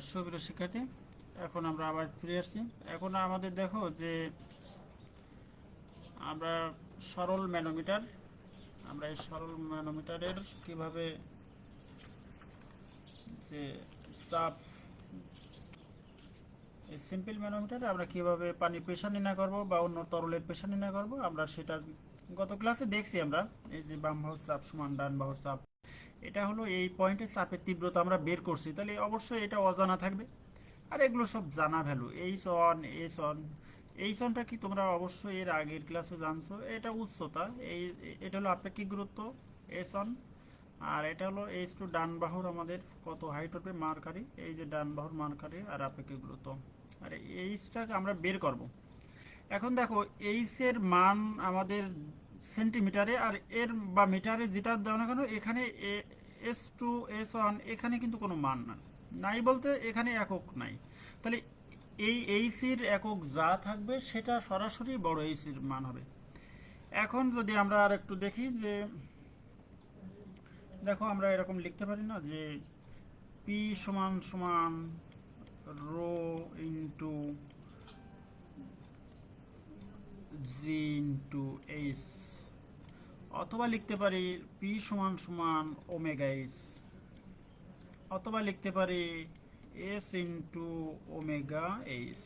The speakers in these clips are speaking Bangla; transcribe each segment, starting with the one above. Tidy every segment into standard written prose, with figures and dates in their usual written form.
সুপ্রিয় শিক্ষার্থী, এখন আমরা আবার ফিরে আসছি। এখন আমাদের দেখো যে আমরা সরল ম্যানোমিটার, আমরা এই সরল ম্যানোমিটারের কিভাবে যে চাপ, এই সিম্পল ম্যানোমিটারে আমরা কিভাবে পানির প্রেশার নির্ণয় করব বা অন্য তরলের প্রেশার নির্ণয় করব, আমরা সেটা গত ক্লাসে দেখছি। আমরা এই যে বাম বাহুর চাপ সমান ডান বাহুর চাপ, এটা হলো এই পয়েন্টে চাপের তীব্রতা আমরা বের করছি, তাহলে অবশ্যই এটা অজানা থাকবে। আর এগুলো সব জানা ভ্যালু, এইচ অনটা কি তোমরা অবশ্যই এর আগের ক্লাসে জানছো। এটা উচ্চতা, এটা হলো আপেক্ষিক গুরুত্ব এস অন। আর এটা হলো এইচ টু, ডান বাহুর আমাদের কত হাইট হবে মার্কারি, এই যে ডান বাহুর মার্কারি আর আপেক্ষিক গুরুত্ব। আর এইচটাকে আমরা বের করব। এখন দেখো এইচ এর মান আমাদের সেন্টিমিটারে আর এর বা মিটারে যেটা দাও না কেন, এখানে এস টু এস ওয়ান এখানে কিন্তু কোনো মান নাই, বলতে এখানে একক নাই। তাহলে এই এইচ এর একক যা থাকবে সেটা সরাসরি বড় এইচ এর মান হবে। এখন যদি আমরা আর একটু দেখি যে দেখো আমরা এরকম লিখতে পারি না যে পি সমান সমান রো ইন্টু জি ইন্টু এইচ, অথবা লিখতে পারি পি সমান সমান ওমেগা এইচ, অথবা লিখতে পারি এস ইন্টু ওমেগা এইচ।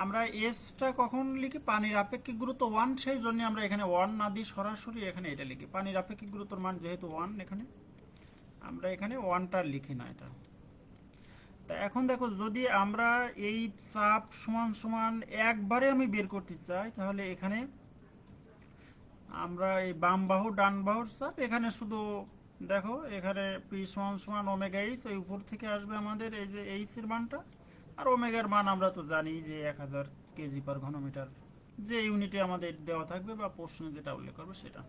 আমরা এসটা কখন লিখি? পানির আপেক্ষিক গুরুত্ব ওয়ান, সেই জন্য আমরা এখানে ওয়ান না দিই, সরাসরি এখানে এটা লিখি। পানির আপেক্ষিক গুরুত্বর মান যেহেতু ওয়ান, এখানে আমরা এখানে ওয়ানটা লিখি না এটা। তা এখন দেখো যদি আমরা এই চাপ সমান সমান একবারে আমি বের করতে চাই, তাহলে এখানে আমরা এই বাম বাহু ডান বাহুর চাপ, এখানে শুধু দেখো এখানে পি সমান সমান ওমেগা এইচ, ওই উপর থেকে আসবে আমাদের এই যে এইচ এর মানটা। আর ওমেগার মান আমরা তো জানি যে 1000 কেজি পার ঘনমিটার, যে ইউনিটে আমাদের দেওয়া থাকবে বা প্রশ্নে যেটা উল্লেখ করবে সেটা।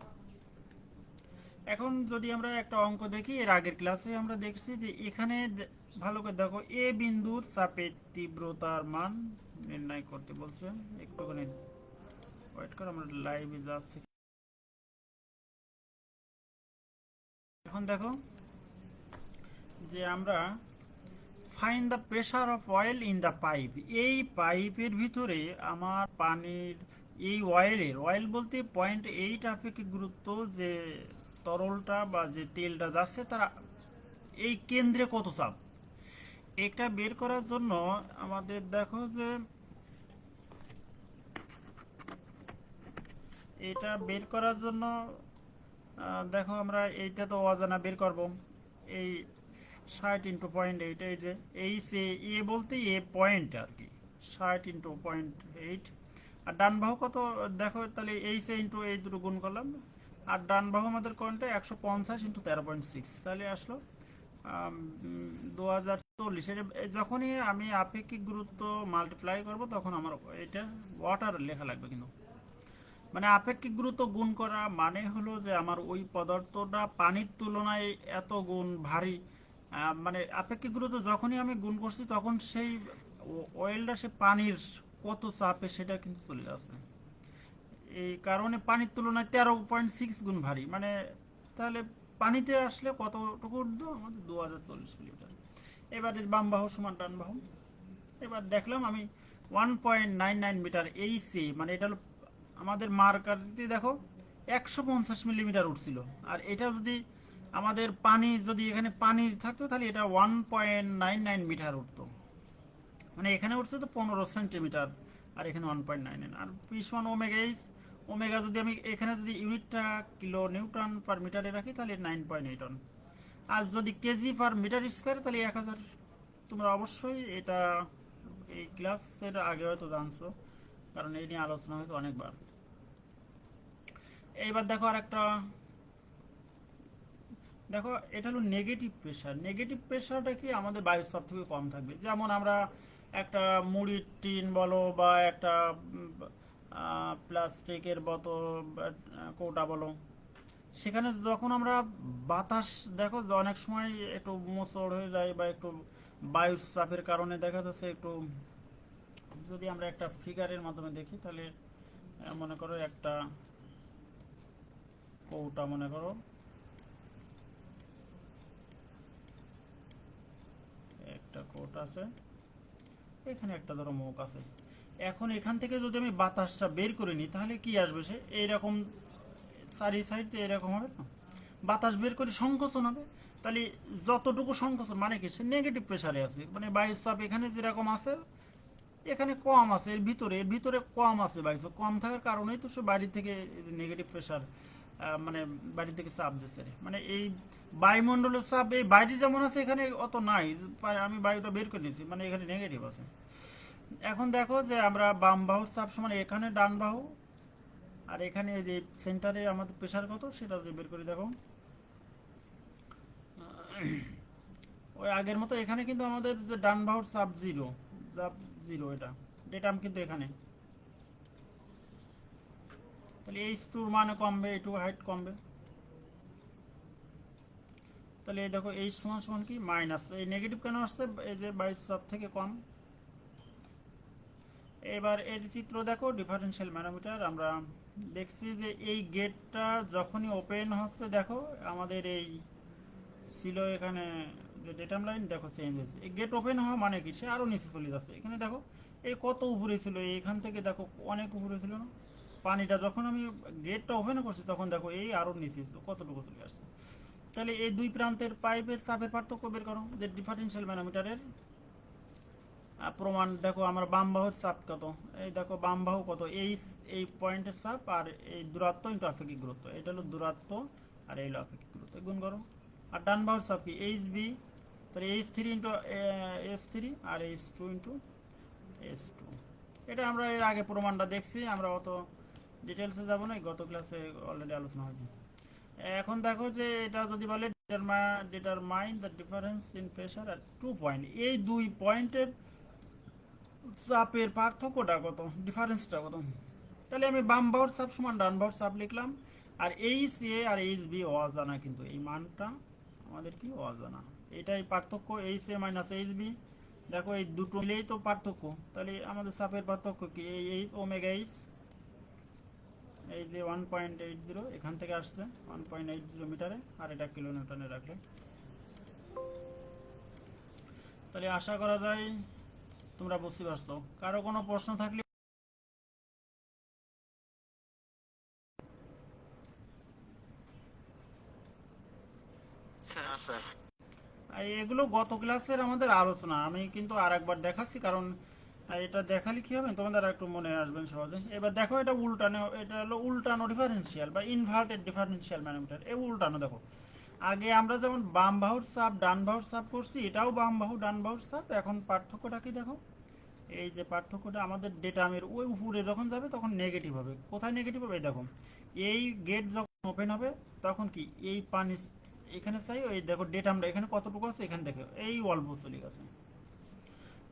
এখন যদি আমরা একটা অঙ্ক দেখি, এর আগের ক্লাসে আমরা দেখছি যে এখানে ভালো করে দেখো, এ বিন্দুর চাপের তীব্রতার মান নির্ণয় করতে বলছে। একটুখানি ওয়েট করো, আমরা লাইভে যাচ্ছি। এখন দেখো যে আমরা find the pressure of oil in the pipe, এই পাইপের ভিতরে আমার পানির এই অয়েল বলতে 0.8 আপেক্ষিক গুরুত্ব, যে তরলটা বা যে তেলটা যাচ্ছে তার এই কেন্দ্রে কত চাপ, এটা বের করার জন্য আমাদের দেখো যে এটা বের করার জন্য দেখো আমরা এইটা তো অজানা বের করব। এই 60 × 0.8, এই যে এইচ এ বলতে এ পয়েন্ট আর কি, 60 × 0.8। আর ডান বাহু কত দেখো, তাহলে এইচ এ ইন্টু এই দুটো গুণ করলাম। আর ডান বাহু আমাদের কোনটা 150 × 13.6, তাহলে আসলো 2040। যখনই আমি আপেক্ষিক গুরুত্ব মাল্টিপ্লাই করব তখন আমার এটা ওয়াটার লেখা লাগবে। কিন্তু মানে আপেক্ষিক গুরুত্ব গুণ করা মানে হলো যে আমার ওই পদার্থটা পানির তুলনায় এত গুণ ভারী। মানে আপেক্ষিক গুরুত্ব যখনই আমি গুণ করছি তখন সেই অয়েলটা সে পানির কত চাপে সেটা কিন্তু চলে যাচ্ছে। এই কারণে পানির তুলনায় 13.6 গুণ ভারী, মানে তাহলে পানিতে আসলে কতটুকু উঠবে আমাদের 2040 মিলিমিটার। এবার বাম বাহু সমান ডান বাহু, এবার দেখলাম আমি 1.99 মিটার এইচি, মানে এটা হলো আমাদের মার্কারিতে দেখো 150 মিলিমিটার উঠছিল। আর এটা যদি আমাদের পানি, যদি এখানে পানি থাকতো তাহলে এটা 1.99 মিটার উঠতো, মানে এখানে উঠছে তো 15 সেন্টিমিটার, আর এখানে 1.99। আর পিসওয়ান ওমেগা এইচ, ওমেগা যদি আমি এখানে যদি ইউনিটটা কিলো নিউটন পার মিটারে রাখি তাহলে 9.8 আর যদি কেজি পার মিটার স্কোয়ার তাহলে 1000। তোমরা অবশ্যই এটা এই ক্লাসের আগে হয়তো জানছো, কারণ এই নিয়ে আলোচনা হয়েছে অনেকবার। এইবার দেখো আর একটা, দেখো এটা হলো নেগেটিভ প্রেশার। নেগেটিভ প্রেশারটা কি আমাদের বায়ুর চাপ থেকে কম থাকবে। যেমন আমরা একটা মুড়ির টিন বলো বা একটা প্লাস্টিকের বোতল, কৌটা বলো, সেখানে যখন আমরা বাতাস, দেখো যে অনেক সময় একটু মোচড় হয়ে যায় বা একটু বায়ুর চাপের কারণে দেখা যাচ্ছে একটু, যদি আমরা একটা ফিগারের মাধ্যমে দেখি তাহলে মনে করো একটা কৌটা, মনে করো একটা কোট আছে, এখানে একটা ধরো মুখ আছে। এখন এখান থেকে যদি আমি বাতাসটা বের করে নিই তাহলে কি আসবে, সে এইরকম চারি সাইড দিয়ে এরকম হবে না, বাতাস বের করে সংকোচন হবে। তাহলে যতটুকু সংকোচন মানে কি, সে নেগেটিভ প্রেসারে আছে, মানে বায়ুর চাপ এখানে যেরকম আছে এখানে কম আছে, এর ভিতরে কম আছে, বায়ু কম থাকার কারণেই তো সে বাইরে থেকে নেগেটিভ প্রেসার, মানে বাইরে থেকে চাপ দিচ্ছে, মানে এই বায়ুমণ্ডলের চাপ এই বাইরে যেমন আছে এখানে অত নাই, আমি বায়ুটা বের করে নিয়েছি মানে এখানে নেগেটিভ আছে। এখন দেখো যে আমরা বাম বাহুর চাপ সমান এখানে ডান বাহু, আর এখানে যে সেন্টারে আমাদের প্রেসার কত সেটা যদি বের করে দেখো, ওই আগের মতো এখানে কিন্তু আমাদের যে ডান বাহুর চাপ জিরো, চাপ জিরো, এটা ডেটাম কিন্তু এখানে, তাহলে এইচ টুর মানে কমবে, এইটু হাইট কমবে। তাহলে এই দেখো এইচ সমান সমান কি মাইনাস, এই নেগেটিভ কেন আসছে, এই যে বাইশ চাপ থেকে কম। এবার এর চিত্র দেখো, ডিফারেন্সিয়াল ম্যানোমিটার আমরা দেখছি যে এই গেটটা যখনই ওপেন হচ্ছে, দেখো আমাদের এই ছিল এখানে যে ডেটাম লাইন, দেখো চেঞ্জ হয়েছে, এই গেট ওপেন হওয়া মানে কি, সে আরও নিচে চলে যাচ্ছে। এখানে দেখো এই কত উপরে ছিল, এইখান থেকে দেখো অনেক উপরে ছিল না পানিটা, যখন আমি গেটটা ওপেন করছি তখন দেখো এই আরও নিচে ছিল, কতটুকু চলে আসছে। তাহলে এই দুই প্রান্তের পাইপের চাপের পার্থক্য বের করো, যে ডিফারেন্সিয়াল ম্যানোমিটারের প্রমাণ দেখো, আমরা বাম বাহুর চাপ কত, এই দেখো বাম বাহু কত, এই পয়েন্টের চাপ আর এই দূরত্ব ইন্টু আপেক্ষিক গুরুত্ব, এটা হলো দূরত্ব আর এই হলো আপেক্ষিক গুরুত্ব, গুণ করো। আর ডান বাহুর চাপ কি এইচ বি, তাহলে H three into S three আর H two into S two. এটা আমরা এর আগে প্রমাণটা দেখছি, আমরা অত ডিটেলসে যাবো না, গত ক্লাসে অলরেডি আলোচনা হয়েছে। এখন দেখো যে এটা যদি বলে determine the difference in pressure আর 2 পয়েন্ট, এই দুই পয়েন্টের চাপের পার্থক্যটা কত, ডিফারেন্সটা কত। তাহলে আমি বাম বাহুর চাপ সমান ডান বাহুর চাপ লিখলাম, আর এইচ এ আর এইচ বি অজানা, কিন্তু এই মানটা আমাদের কি অজানা, এটাই পার্থক্য, H A minus H B. দেখো এই দুটো মিলেই তো পার্থক্য, তাহলে আমাদের চাপের পার্থক্য কি, এই এইচ ওমেগা এইচ, এই যে 1.80 এখান থেকে আসছে 1.80 মিটারে, আর এটা কিলো নিউটনে রাখলে। তাহলে আশা করা যায় তোমরা বুঝতে পারছো। কারো কোনো প্রশ্ন থাকলে এগুলো গত ক্লাসের আমাদের আলোচনা, আমি কিন্তু আর একবার দেখাচ্ছি, কারণ এটা দেখালে কি হবে তোমাদের একটু মনে আসবেন সহজে। এবার দেখো এটা উল্টানো, এটা হলো উল্টানো ডিফারেন্সিয়াল বা ইনভার্টেড ডিফারেন্সিয়াল ম্যানোমিটার, এই উল্টানো। দেখো আগে আমরা যেমন বাম বাহুর চাপ ডান বাহুর চাপ করছি, এটাও বাম বাহু ডান বাহুর চাপ, এখন পার্থক্যটা কি দেখো, এই যে পার্থক্যটা আমাদের ডেটামের ওই উপরে যখন যাবে তখন নেগেটিভ হবে। কোথায় নেগেটিভ হবে, এই দেখো এই গেট যখন ওপেন হবে তখন কি এই পানি এখানে চাই, ওই দেখো ডেটামটা এখানে কতটুকু আছে, এখানে দেখো এই অল্প চলে গেছে।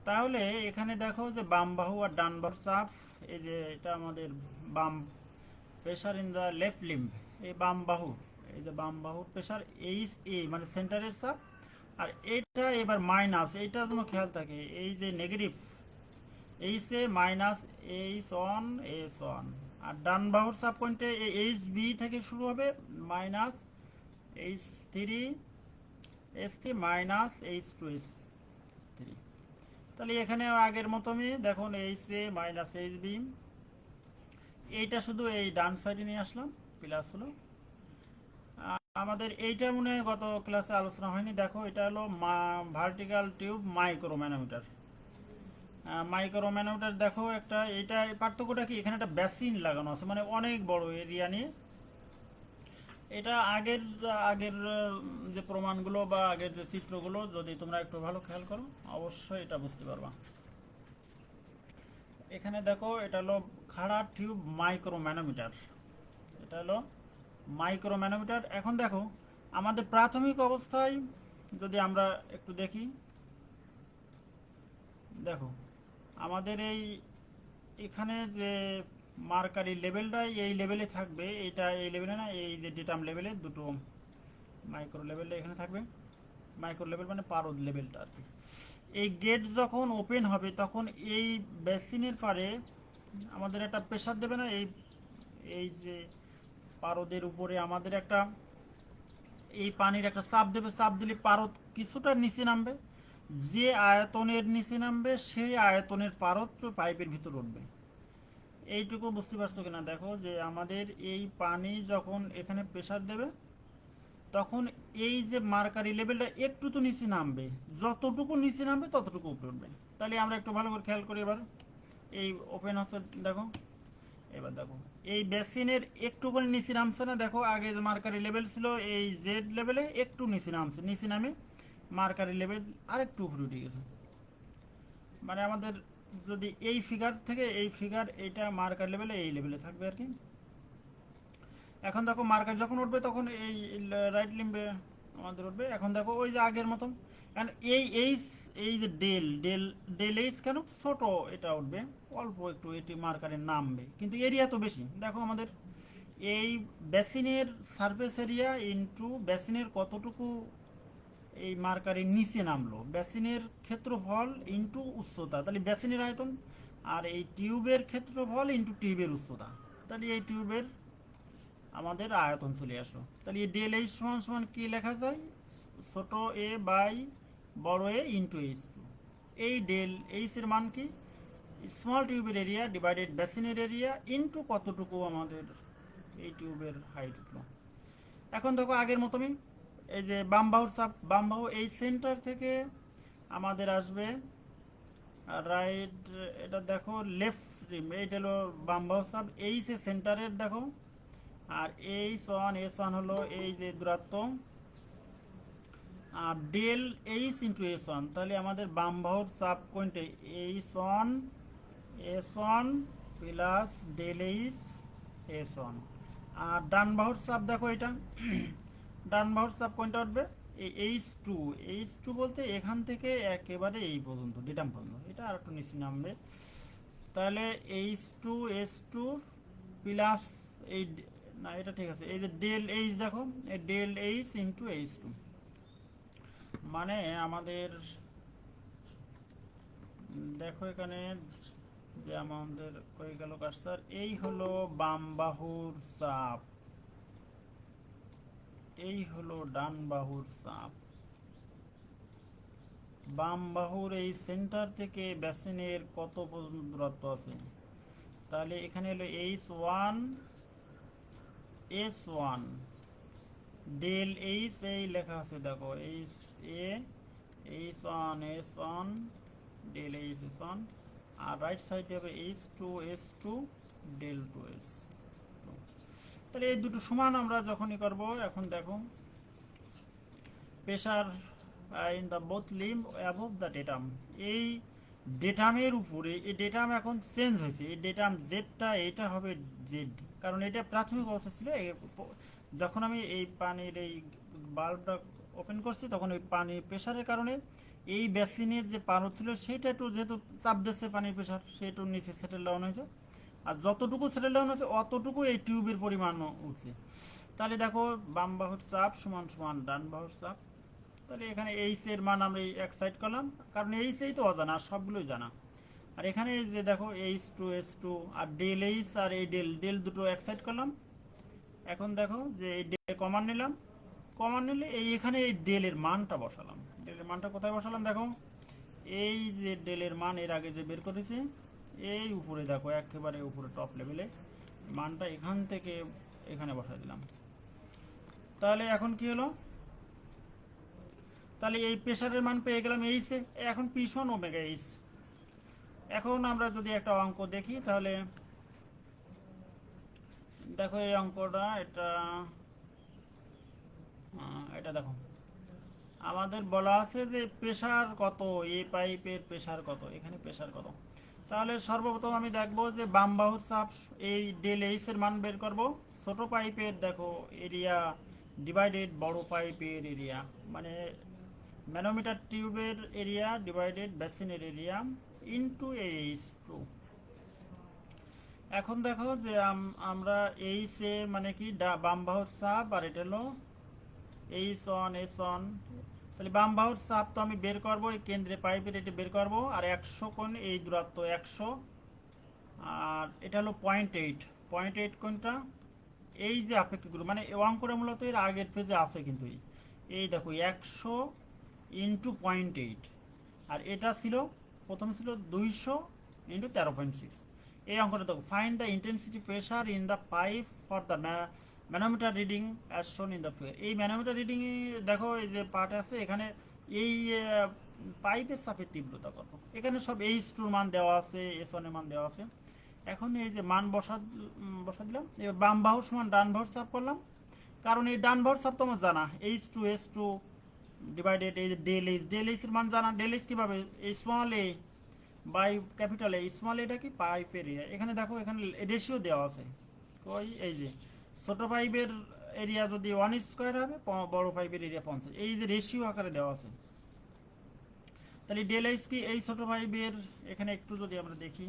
তাহলে এখানে দেখো যে বাম বাহু আর ডান বাহুর চাপ, এই যে এটা আমাদের বাম pressure in the left limb, এই বাম বাহু, এই যে বাম বাহুর প্রেসার এইচ এ মানে সেন্টারের চাপ, আর এইটা এবার মাইনাস, এইটার জন্য খেয়াল থাকে এই যে negative H A minus H one S one, আর ডান বাহুর চাপ পয়েন্টে এইচ বি থেকে শুরু হবে minus H three S three minus H two S three. তাহলে এখানে আগের মতনই দেখুন H A minus H B, এইটা শুধু এই ডান সাইডে নিয়ে আসলাম, প্লাস হলো আমাদের এইটা মনে হয় গত ক্লাসে আলোচনা হয়নি। দেখো এটা হলো ভার্টিক্যাল টিউব মাইক্রোম্যানোমিটার, মাইক্রোম্যানোমিটার দেখো একটা, এটা পার্থক্যটা কি, এখানে একটা বেসিন লাগানো আছে মানে অনেক বড় এরিয়া নিয়ে। এটা আগের আগের যে প্রমাণগুলো বা আগের যে চিত্রগুলো যদি তোমরা একটু ভালো খেয়াল করো অবশ্যই এটা বুঝতে পারবা। এখানে দেখো এটা হলো খাড়া টিউব মাইক্রোম্যানোমিটার, এটা হলো মাইক্রোম্যানোমিটার। এখন দেখো আমাদের প্রাথমিক অবস্থায় যদি আমরা একটু দেখি, দেখো আমাদের এই এখানে যে মার্কারি লেভেলটা এই লেভেলে থাকবে, এটা এই লেভেলে না, এই যে ডেটাম লেভেলে দুটো মাইক্রো লেভেলটা এখানে থাকবে, মাইক্রো লেভেল মানে পারদ লেভেলটা আর কি। এই গেট যখন ওপেন হবে তখন এই বেসিনের পারে আমাদের একটা প্রেসার দেবে না, এই এই যে পারদের উপরে আমাদের একটা এই পানির একটা চাপ দেবে, চাপ দিলে পারদ কিছুটা নিচে নামবে। যে আয়তনের নিচে নামবে সেই আয়তনের পারত্ব পাইপের ভিতর উঠবে। এইটুকু বুঝতে পারছো কিনা দেখো, যে আমাদের এই পানি যখন এখানে প্রেসার দেবে তখন এই যে মার্কারি লেভেলটা একটু তো নিচে নামবে, যতটুকু নিচে নামবে ততটুকু উপরে উঠবে। তাহলে আমরা একটু ভালো করে খেয়াল করি এবার। এই ওপেন হচ্ছে দেখো, এবার দেখো এই বেসিনের একটু করে নিচে নামছে না, দেখো আগে যে মার্কারি লেভেল ছিল এই জেড লেভেলে একটু নিচে নামছে, নিচে নামে মার্কারি লেভেল আরেকটু উপরে উঠে গেছে। মানে আমাদের যদি এই ফিগার থেকে এই ফিগার এইটা মার্কার লেভেলে এই লেভেলে থাকবে আর কি। এখন দেখো মার্কার যখন উঠবে তখন এই রাইট লিম্বে আমাদের উঠবে। এখন দেখো ওই যে আগের মতন, কারণ এই এইচ, এই যে ডেল ডেল ডেল এইচ কেন ছোট, এটা উঠবে অল্প একটু, এটি মার্কারে নামবে কিন্তু এরিয়া তো বেশি। দেখো আমাদের এই বেসিনের সারফেস এরিয়া ইনটু বেসিনের কতটুকু এই মার্কারের নিচে নামলো, বেসিনের ক্ষেত্রফল ইনটু উচ্চতা, তাহলে বেসিনের আয়তন, আর এই টিউবের ক্ষেত্রফল ইনটু টিউবের উচ্চতা, তাহলে এই টিউবের আমাদের আয়তন চলে আসো। তাহলে এই ডেল এইচ সমান সমান কি লেখা যায়, ছোট এ বাই বড় এ ইন্টু এইচ টু। এই ডেল এইচ এর মান কি, স্মল টিউবের এরিয়া ডিভাইডেড বেসিনের এরিয়া ইন্টু কতটুকু আমাদের এই টিউবের হাইট উঠলো। এখন দেখো আগের মতনই, এই যে বাম বাহুর চাপ, বাম বাহু এই সেন্টার থেকে আমাদের আসবে রাইট, এটা দেখো লেফট রিম, এইটা হলো বাম বাহুর চাপ, এই সে সেন্টারের দেখো, আর এস ওয়ান হলো এই যে দূরত্ব, আর del H into S one, তাহলে আমাদের বাম বাহুর চাপ কোনটা, H one S one plus del H S one. আর ডান বাহুর চাপ দেখো এটা, ডান বাহুর চাপ কোনটা উঠবে, এই এইচ টু, এইচ টু বলতে এখান থেকে একেবারে এই পর্যন্ত ডেটাম পর্যন্ত, এটা আর একটু নিচে নামবে। তাহলে এইচ টু প্লাস এই না এটা ঠিক আছে, এই যে ডেল এইচ দেখো, এই del H into H two, মানে আমাদের দেখো এখানে যে আমাদের হয়ে গেল কারসার, এই হলো বাম বাহুর চাপ, এই হলো ডান বাহুর চাপ। বাম বাহুর এই সেন্টার থেকে বেসিনের কত পর্যন্ত দূরত্ব আছে, তাহলে এখানে হলো এইচ ওয়ান ডেল এইচ, এই লেখা আছে দেখো H A, H one del H S one, আর রাইট সাইডে হবে H two del two S. তাহলে এই দুটো সমান আমরা যখনই করব, এখন দেখো pressure in the both limb above the datum, এই ডেটামের উপরে, এই ডেটাম এখন চেঞ্জ হয়েছে, এই ডেটাম জেডটা এটা হবে জেড, কারণ এটা প্রাথমিক অবস্থা ছিল। যখন আমি এই পানির এই বাল্বটা ওপেন করছি তখন ওই পানির প্রেশারের কারণে এই বেসিনের যে পারো ছিল সেটা একটু যেহেতু চাপ দিচ্ছে পানির প্রেশার, সেটা নিচে সেটেল ডাউন হয়েছে, আর যতটুকু সেটেল ডাউন হয়েছে অতটুকু এই টিউবের পরিমাণ উঠছে। তাহলে দেখো বাম বাহুর চাপ সমান সমান ডান বাহুর চাপ। তাহলে এখানে এইচ এর মান আমরা এক সাইড করলাম, কারণ এইচ এই তো অজানা, সবগুলোই জানা। আর এখানে যে দেখো এইচ টু আর ডেল এইচ আর এই ডেল ডেল দুটো এক সাইড করলাম। এখন দেখো যে এই ডেল কমান নিলাম, কমান নিলে এই এখানে এই ডেলের মানটা বসালাম। ডেলের মানটা কোথায় বসালাম দেখো, এই যে ডেলের মান এর আগে যে বের করেছি এই উপরে দেখো একেবারে উপরে টপ লেভেলে মানটা এখান থেকে এখানে বসাই দিলাম। তাহলে এখন কি হলো, তাহলে এই প্রেশারের মান পেয়ে গেলাম এইচে, এখন পি1 ওমেগা এইচ। এখন আমরা যদি একটা অঙ্ক দেখি তাহলে দেখো এই অঙ্কটা, এটা এটা দেখো আমাদের বলা আছে যে প্রেশার কত, এই পাইপের প্রেশার কত, এখানে প্রেশার কত। তাহলে সর্বপ্রথম আমি দেখবো যে বাম বাহুর চাপ, এই ডেল এইচ এর মান বের করব। ছোট পাইপের দেখো এরিয়া ডিভাইডেড বড় পাইপের এরিয়া, মানে ম্যানোমিটার টিউবের এরিয়া ডিভাইডেড বেসিনের এরিয়া ইনটু এইচ টু। এখন দেখো যে আমরা এইচ এ মানে কি বাম বাহুর চাপ, আর এটা হলো এইচ ওয়ান। তাহলে বাম বাহুর চাপ তো আমি বের করবো, এই কেন্দ্রে পাইপের এটা বের করবো, আর 100 কোণ এই দূরত্ব 100, আর এটা হলো 0.8, 0.8 কোণটা এই যে আপেক্ষিক গ্রুপ, মানে অঙ্কটা মূলত এর আগের পেজে আছে কিন্তু এই দেখো 100 ইন্টু 0.8, আর এটা ছিল প্রথম ছিল 200 ইন্টু 13.6। এই অঙ্কটা দেখো, find the intensity pressure in the pipe for the manometer reading as শোন ইন দ্য ফিগার। এই ম্যানোমিটার রিডিং দেখো, এই যে পার্ট আছে এখানে, এই পাইপের চাপের তীব্রতা কত, এখানে সব H2 মান দেওয়া আছে, S1 এর মান দেওয়া আছে। এখন এই যে মান বসা দিলাম, এবার বাম বাহুর সমান ডান বাহুর চাপ করলাম, কারণ এই ডান বাহুর চাপ তো আমার জানা, H2 ডিভাইডেড এই যে ডেল এইচ এর মান জানা। ডেল এইচ কিভাবে, এই small A by capital A, small এটা কি পাইপের এরিয়া। এখানে দেখো এখানে রেশিও দেওয়া আছে, কই এই যে ছোট পাইপের এরিয়া যদি 1 স্কোয়ার হবে, বড় পাইপের এরিয়া 50, এই যে রেশিও আকারে দেওয়া আছে। তাহলে ডেল এইচ কি, এই ছোট পাইপের এখানে একটু যদি আমরা দেখি,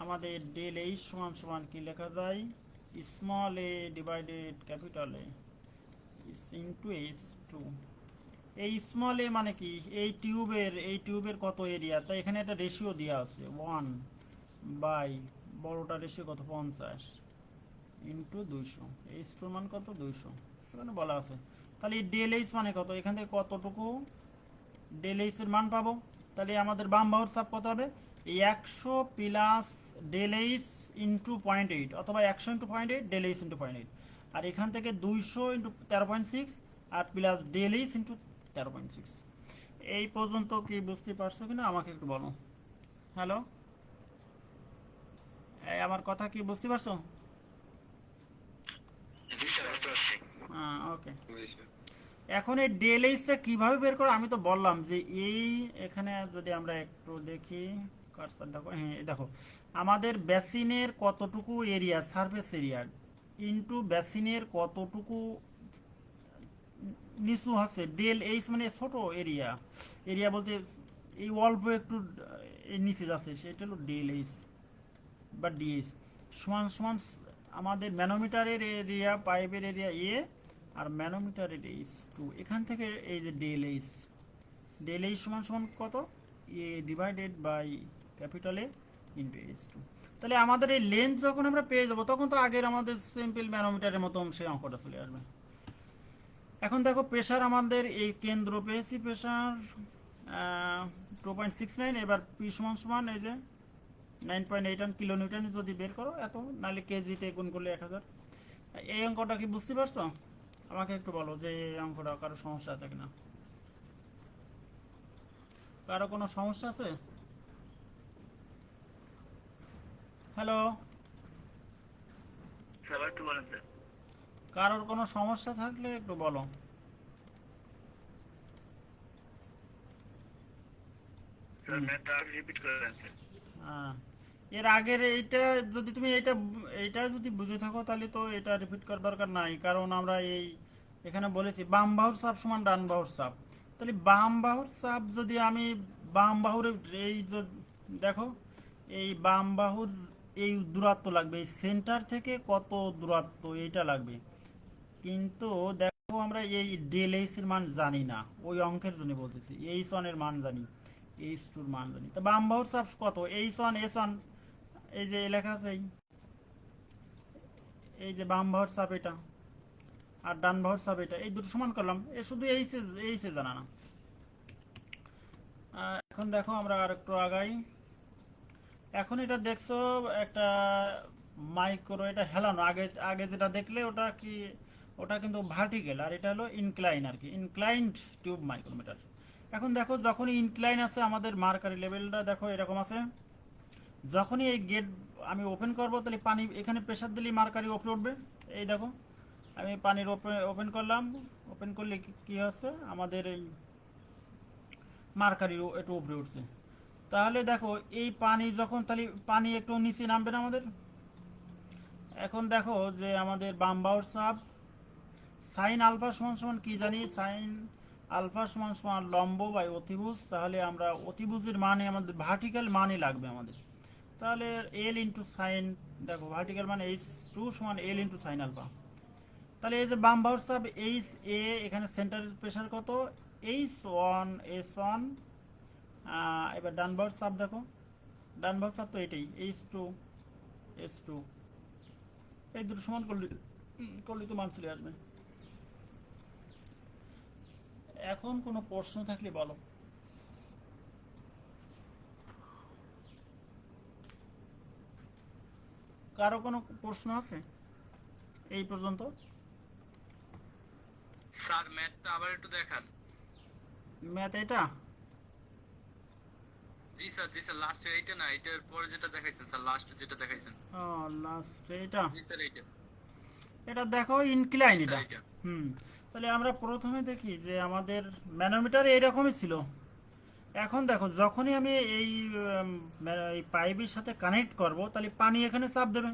আমাদের ডেল এইচ সমান সমান কি লেখা যায়, small A divided capital A into H2। এই স্মল এ মানে কি, এই টিউবের কত এরিয়া, তাই এখানে একটা রেশিও দেওয়া আছে 1 বাই বড়টা রেশিও কত 50 ইন্টু 200, H2 মান কত 200 এখানে বলা আছে। তাহলে এই ডেল এইচ মানে কত, এখান থেকে কতটুকু ডেল এইচ এর মান পাবো। তাহলে আমাদের বাম বাহুর চাপ কত হবে, এই 100 প্লাস ডেল এইচ ইন্টু 0.8, অথবা 100 ইন্টু 0.8 ডেল এইচ ইন্টু 0.8, আর এখান থেকে 200 ইন্টু 13.6 আর প্লাস ডেল এইচ ইন্টু 13.6। এই পর্যন্ত কি বুঝতে পারছো কিনা আমাকে একটু বলো। হ্যালো, এই আমার কথা কি বুঝতে পারছো? হ্যাঁ, ওকে। এখন এই ডেল এইচটা কিভাবে বের করো, আমি তো বললাম যে এই এখানে যদি আমরা একটু দেখি, কার্সার দেখো, হ্যাঁ দেখো, আমাদের বেসিনের কতটুকু এরিয়া, সারফেস এরিয়া ইনটু বেসিনের কতটুকু নিচু আছে, ডেল এইচ মানে ছোট এরিয়া, এরিয়া বলতে এই অল্প একটু এই নিচে যাচ্ছে, সেটা হলো ডেল এইচ বা ডিএইচ, সমান সমান আমাদের ম্যানোমিটারের এরিয়া, পাইপের এরিয়া এ, আর ম্যানোমিটারের H2, এখান থেকে এই যে ডেল এইচ সমান সমান কত, A divided by capital A into H2। তাহলে আমাদের এই লেন্থ যখন আমরা পেয়ে যাবো, তখন তো আগের আমাদের সিম্পল ম্যানোমিটারের মতন সেই অঙ্কটা চলে আসবে। এখন দেখো প্রেশার আমাদের এই কেন্দ্র পেয়েছি, প্রেশার 2.69, এবার পি সমান সমান এই যে 9.81 কিলো নিউটন যদি বের করো এত, নাহলে কেজিতে গুণ করলে 1000। এই অঙ্কটা কি বুঝতে পারছো? আমাকে একটু বলো যে এই অঙ্কটা কারো সমস্যা আছে কিনা, কারো কোনো সমস্যা আছে? হ্যালো, কারোর কোনো সমস্যা থাকলে একটু বলো। হ্যাঁ, এর আগের এইটা যদি তুমি এইটা যদি বুঝে থাকো, তাহলে তো এটা রিপিট করার দরকার নাই, কারণ আমরা এই এখানে বলেছি বাম বাহুর চাপ সমান ডান বাহুর চাপ। তাহলে বাম বাহুর চাপ যদি আমি বাম বাহুর এই দেখো, এই বাম বাহুর এই দূরত্ব লাগবে, এই সেন্টার থেকে কত দূরত্ব এইটা লাগবে, কিন্তু দেখো আমরা এই ডেল এইচ এর মান জানি না, ওই অঙ্কের জন্য বলতেছি, H1 এর মান জানি, H2 এর মান জানি। তা বাম বাহুর চাপ কত, H1 S1, এই যে লেখা আছে, এই যে বাম বাহুর চাপ এটা, আর ডান বাহুর চাপ এটা, এই দুটো সমান করলাম, এ শুধু এইচে জানা না। এখন দেখো আমরা আর একটু আগাই। এখন এটা দেখছো একটা মাইক্রো, এটা হেলানো, আগে আগে যেটা দেখলে ওটা কি, ওটা কিন্তু ভার্টিক্যাল, আর এটা হলো ইনক্লাইন আর কি, ইনক্লাইন্ড টিউব মাইক্রোমিটার। এখন দেখো যখনই ইনক্লাইন আছে, আমাদের মার্কারি লেভেলটা দেখো এরকম আছে, যখনই এই গেট আমি ওপেন করব, তাহলে পানি এখানে প্রেসার দিলে মার্কারি উপরে উঠবে। এই দেখো আমি পানির ওপেন করলাম, ওপেন করলে কি হচ্ছে, আমাদের এই মার্কারি একটু উপরে উঠছে। তাহলে দেখো এই পানি যখন, তাহলে পানি একটু নিচে নামবে না আমাদের। এখন দেখো যে আমাদের বাম বাহুর চাপ সাইন আলফা সমান সমান কি জানি, সাইন আলফা সমান সমান লম্ব বাই অতিভুজ। তাহলে আমরা অতিভুজের মানে আমাদের ভার্টিক্যাল মানই লাগবে আমাদের। তাহলে এল ইন্টু সাইন, দেখো ভার্টিক্যাল মানে H2 সমান এল ইন্টু সাইন আলফা। তাহলে এই যে বাম বাহুর চাপ এইচ এ, এখানে সেন্টারের প্রেশার কত H1 S1, এবার ডান বাহুর চাপ দেখো, ডান বাহুর চাপ তো এটাই H2 S2, এই দুটো সমান করলে তো মান চলে আসবে। এখন কোনো প্রশ্ন থাকলে বলো। কারো কোনো প্রশ্ন আছে এই পর্যন্ত? স্যার ম্যাথটা আবার একটু দেখান। ম্যাথ এটা? জি স্যার লাস্ট এইটা না, এটার পরে যেটা দেখাইছেন স্যার, লাস্ট যেটা দেখাইছেন। ও লাস্ট এটা? জি স্যার এইটা। এটা দেখো জি ইনক্লাইন স্যার এটা। এইটা। হুম। তাহলে আমরা প্রথমে দেখি যে আমাদের ম্যানোমিটার এইরকমই ছিল। এখন দেখো যখনই আমি এই পাইপের সাথে কানেক্ট করব তাহলে পানি এখানে চাপ দেবে।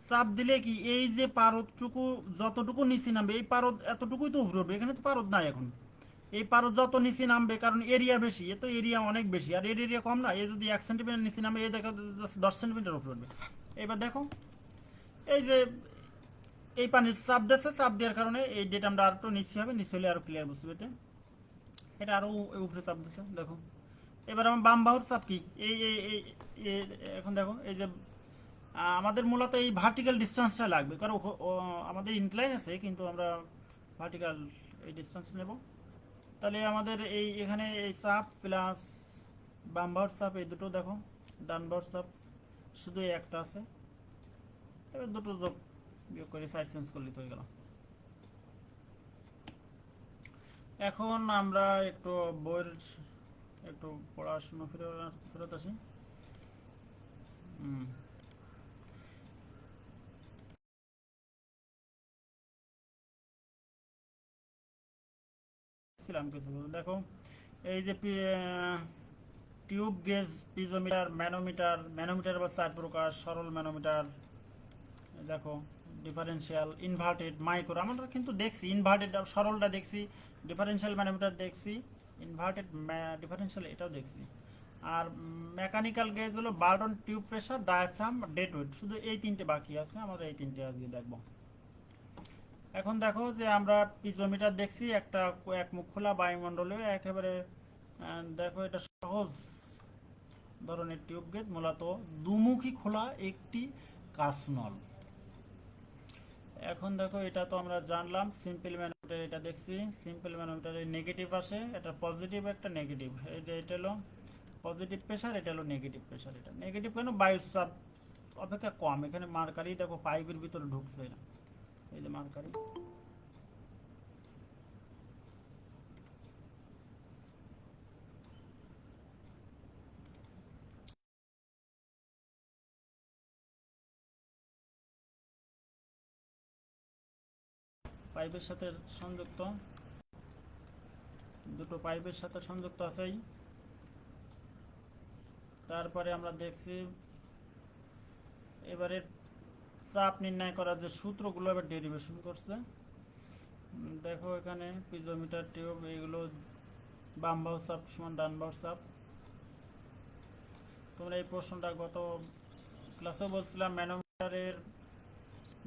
চাপ দিলে কি এই যে পারদটুকু যতটুকু নিচে নামবে, এই পারদ এতটুকুই তো উপরে উঠবে, এখানে তো পারদ নাই এখন। এই পারদ যত নিচে নামবে, কারণ এরিয়া বেশি, এ তো এরিয়া অনেক বেশি, আর এর এরিয়া কম না, এ যদি 1 সেন্টিমিটার নিচে নামে, এ দেখো 10 সেন্টিমিটার উপরে উঠবে। এবার দেখো এই যে এই পানির চাপ দিচ্ছে, চাপ দেওয়ার কারণে এই ডেটামটা আর একটু নিচে হবে, নিচে হলে আরো ক্লিয়ার বুঝতে পেতে। এটা আরো উপরে চাপ দিচ্ছে দেখো। এবার আমার বাম বাহুর চাপ কি, এই এই এই এই- এখন দেখো এই যে আমাদের মূলত এই ভার্টিক্যাল ডিস্টেন্সটা লাগবে, কারণ আমাদের ইনক্লাইন আছে কিন্তু আমরা ভার্টিক্যাল এই ডিস্টেন্স নেব। তাহলে আমাদের এই এখানে এই চাপ প্লাস বাম বাহুর চাপ এই দুটো দেখো, ডান বাহুর চাপ শুধু এই একটা আছে। এবার দুটো যোগ বিয়োগ করে সাইড চেঞ্জ করলে তো হয়ে গেল। এখন আমরা একটু বইয়ের একটু পড়াশোনা ফেরত আসি। হুম। ছিলাম কিছু দেখো, এই যে টিউব গেজ, পিজোমিটার, ম্যানোমিটার, ম্যানোমিটার বা 4 প্রকার, সরল ম্যানোমিটার দেখো, ডিফারেন্সিয়াল, ইনভার্টেড, মাইক্রো, আমরা কিন্তু দেখছি ইনভার্টেড, সরলটা দেখছি, ডিফারেন্সিয়াল ম্যানোমিটার দেখছি, ইনভার্টেড ডিফারেন্সিয়াল এটাও দেখছি। আর মেকানিক্যাল গেজ হলো Bourdon, tube pressure, diaphragm, dead weight, শুধু এই তিনটে বাকি আছে, আমরা এই তিনটে আজকে দেখব। এখন দেখো যে আমরা পিজোমিটার দেখছি, একটা এক মুখ খোলা বায়ুমণ্ডলীয় একেবারে, দেখো এটা সহজ ধরনের টিউব গেজ, মূলত দুমুখী খোলা একটি কাঁচনল। এখন দেখো এটা তো আমরা জানলাম, সিম্পল ম্যানোমিটার এটা দেখছি, সিম্পল ম্যানোমিটারের নেগেটিভ আসে, এটা পজিটিভ একটা নেগেটিভ, এই যে এটা হলো পজিটিভ প্রেশার, এটা হলো নেগেটিভ প্রেশার। এটা নেগেটিভ কেন, বায়ুর চাপ অপেক্ষা কম, এখানে মার্কারি দেখো পাইপের ভিতরে ঢুকছে না, এই যে মার্কারি। পাইপের সাথে সংযুক্ত, দুটো পাইপের সাথে সংযুক্ত আছেই। তারপরে আমরা দেখছি এবারে চাপ নির্ণয় করার যে সূত্রগুলো এবার ডেরিভেশন করছে। দেখো এখানে পিজোমিটার, টিউব, এইগুলো বাম বাহু চাপ সমান ডান বাহু চাপ। তোমরা এই প্রশ্নটা গত ক্লাসে বলছিলাম, ম্যানোমিটারের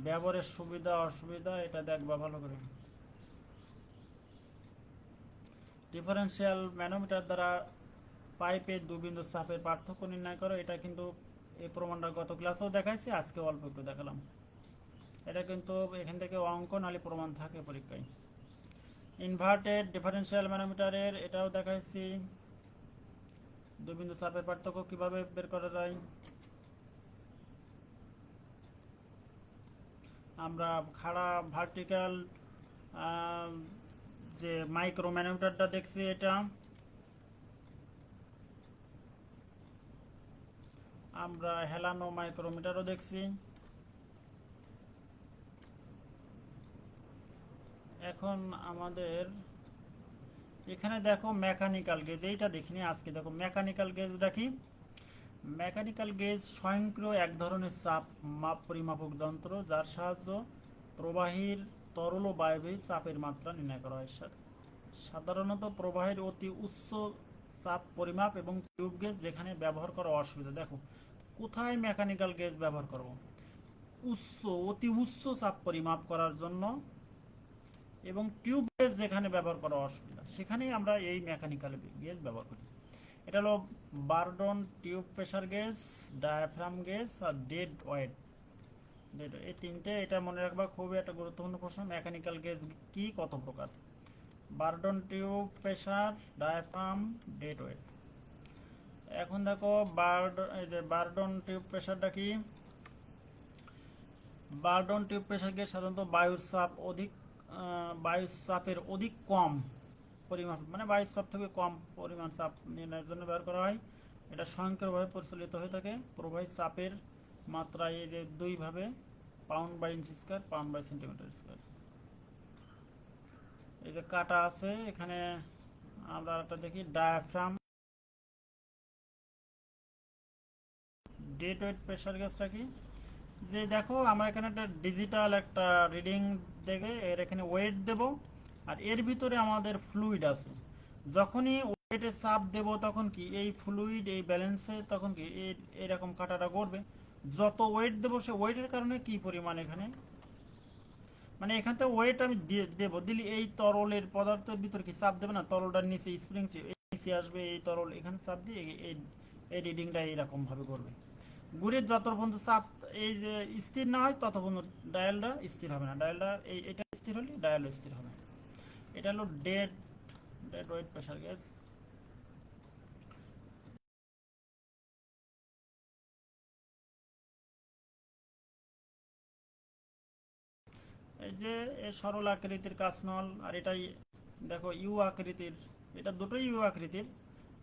ব্যবহারের সুবিধা অসুবিধা এটা দেখবা ভালো করে। ডিফারেন্সিয়াল ম্যানোমিটার দ্বারা পাইপের দুবিন্দু চাপের পার্থক্য নির্ণয় করো, এটা কিন্তু এই প্রমাণটা গত ক্লাসেও দেখাইছি, আজকে অল্প একটু দেখালাম। এটা কিন্তু এখান থেকে অঙ্ক নালি প্রমাণ থাকে পরীক্ষায়। ইনভার্টেড ডিফারেন্সিয়াল ম্যানোমিটারের এটাও দেখাইছি, দুবিন্দু চাপের পার্থক্য কিভাবে বের করা যায়। আমরা খাড়া ভার্টিক্যাল যে মাইক্রো ম্যানোমিটারটা দেখছি, এটা আমরা হেলানো মাইক্রোমিটারও দেখছি। এখন আমাদের এখানে দেখো মেকানিক্যাল গেজ, এইটা দেখিনি আজকে। দেখো মেকানিক্যাল গেজটা কি, মেকানিক্যাল গেজ স্বয়ংক্রিয় এক ধরনের চাপ পরিমাপক যন্ত্র, যার সাহায্য প্রবাহীর তরল ও বায়বীয় চাপের মাত্রা নির্ণয় করা হয়। সাধারণত প্রবাহের অতি উচ্চ চাপ পরিমাপ এবং টিউব গেজ যেখানে ব্যবহার করা অসুবিধা। দেখো কোথায় মেকানিক্যাল গেজ ব্যবহার করব, অতি উচ্চ চাপ পরিমাপ করার জন্য, এবং টিউব গেজ যেখানে ব্যবহার করা অসুবিধা সেখানেই আমরা এই মেকানিক্যাল গেজ ব্যবহার করি। এটা হলো Bourdon, tube pressure gauge, diaphragm gauge আর ডেড ওয়েট। এই তিনটে, এটা মনে রাখবা, খুবই একটা গুরুত্বপূর্ণ প্রশ্ন। মেকানিক্যাল গেজ কি, কত প্রকার, Bourdon, tube pressure, diaphragm, dead weight. এখন দেখো এই যে বার্ডন টিউব প্রেশারটা কি, বার্ডন টিউব প্রেসার গেজ সাধারণত বায়ুর চাপের অধিক কম পরিমাণ, মানে বায়ুর চাপ থেকে কম পরিমাণ চাপ নির্ণয়ের জন্য ব্যবহার করা হয়। এটা স্বয়ংক্রিয়ভাবে পরিচালিত হয়ে থাকে। প্রবাহী চাপের মাত্রা এই যে দুইভাবে, pound by inch square, pound by centimetre square. এই যে কাটা আছে এখানে, আমরা একটা দেখি ডায়াফ্রাম ডেড ওয়েট প্রেসার গেজটা কি, যে দেখো আমরা এখানে একটা ডিজিটাল একটা রিডিং দেখে এর এখানে ওয়েট দেব, আর এর ভিতরে আমাদের ফ্লুইড আছে। যখনই ওয়েটে চাপ দেব তখন কি এই ফ্লুইড এই ব্যালেন্সে তখন কি এরকম কাটাটা করবে। যত ওয়েট দেবো সে ওয়েটের কারণে কি পরিমাণ এখানে, মানে এখান থেকে ওয়েট আমি দেবো, দিলে এই তরলের পদার্থের ভিতরে কি চাপ দেবে না, তরলটার নিচে স্প্রিং নিচে আসবে, এই তরল এখানে চাপ দিয়ে এই রিডিংটা এইরকম ভাবে করবে। ঘুরের যত পর্যন্ত চাপ এই যে স্থির না হয় তত পর্যন্ত ডায়ালটা স্থির হবে না। ডায়ালটা এটা স্থির হলে ডায়ালও স্থির হবে। এটা হলো ডেড ওয়েট প্রেসার গেজ। এই যে সরল আকৃতির কাঁচনল, আর এটাই দেখো ইউ আকৃতির, এটা দুটোই ইউ আকৃতির,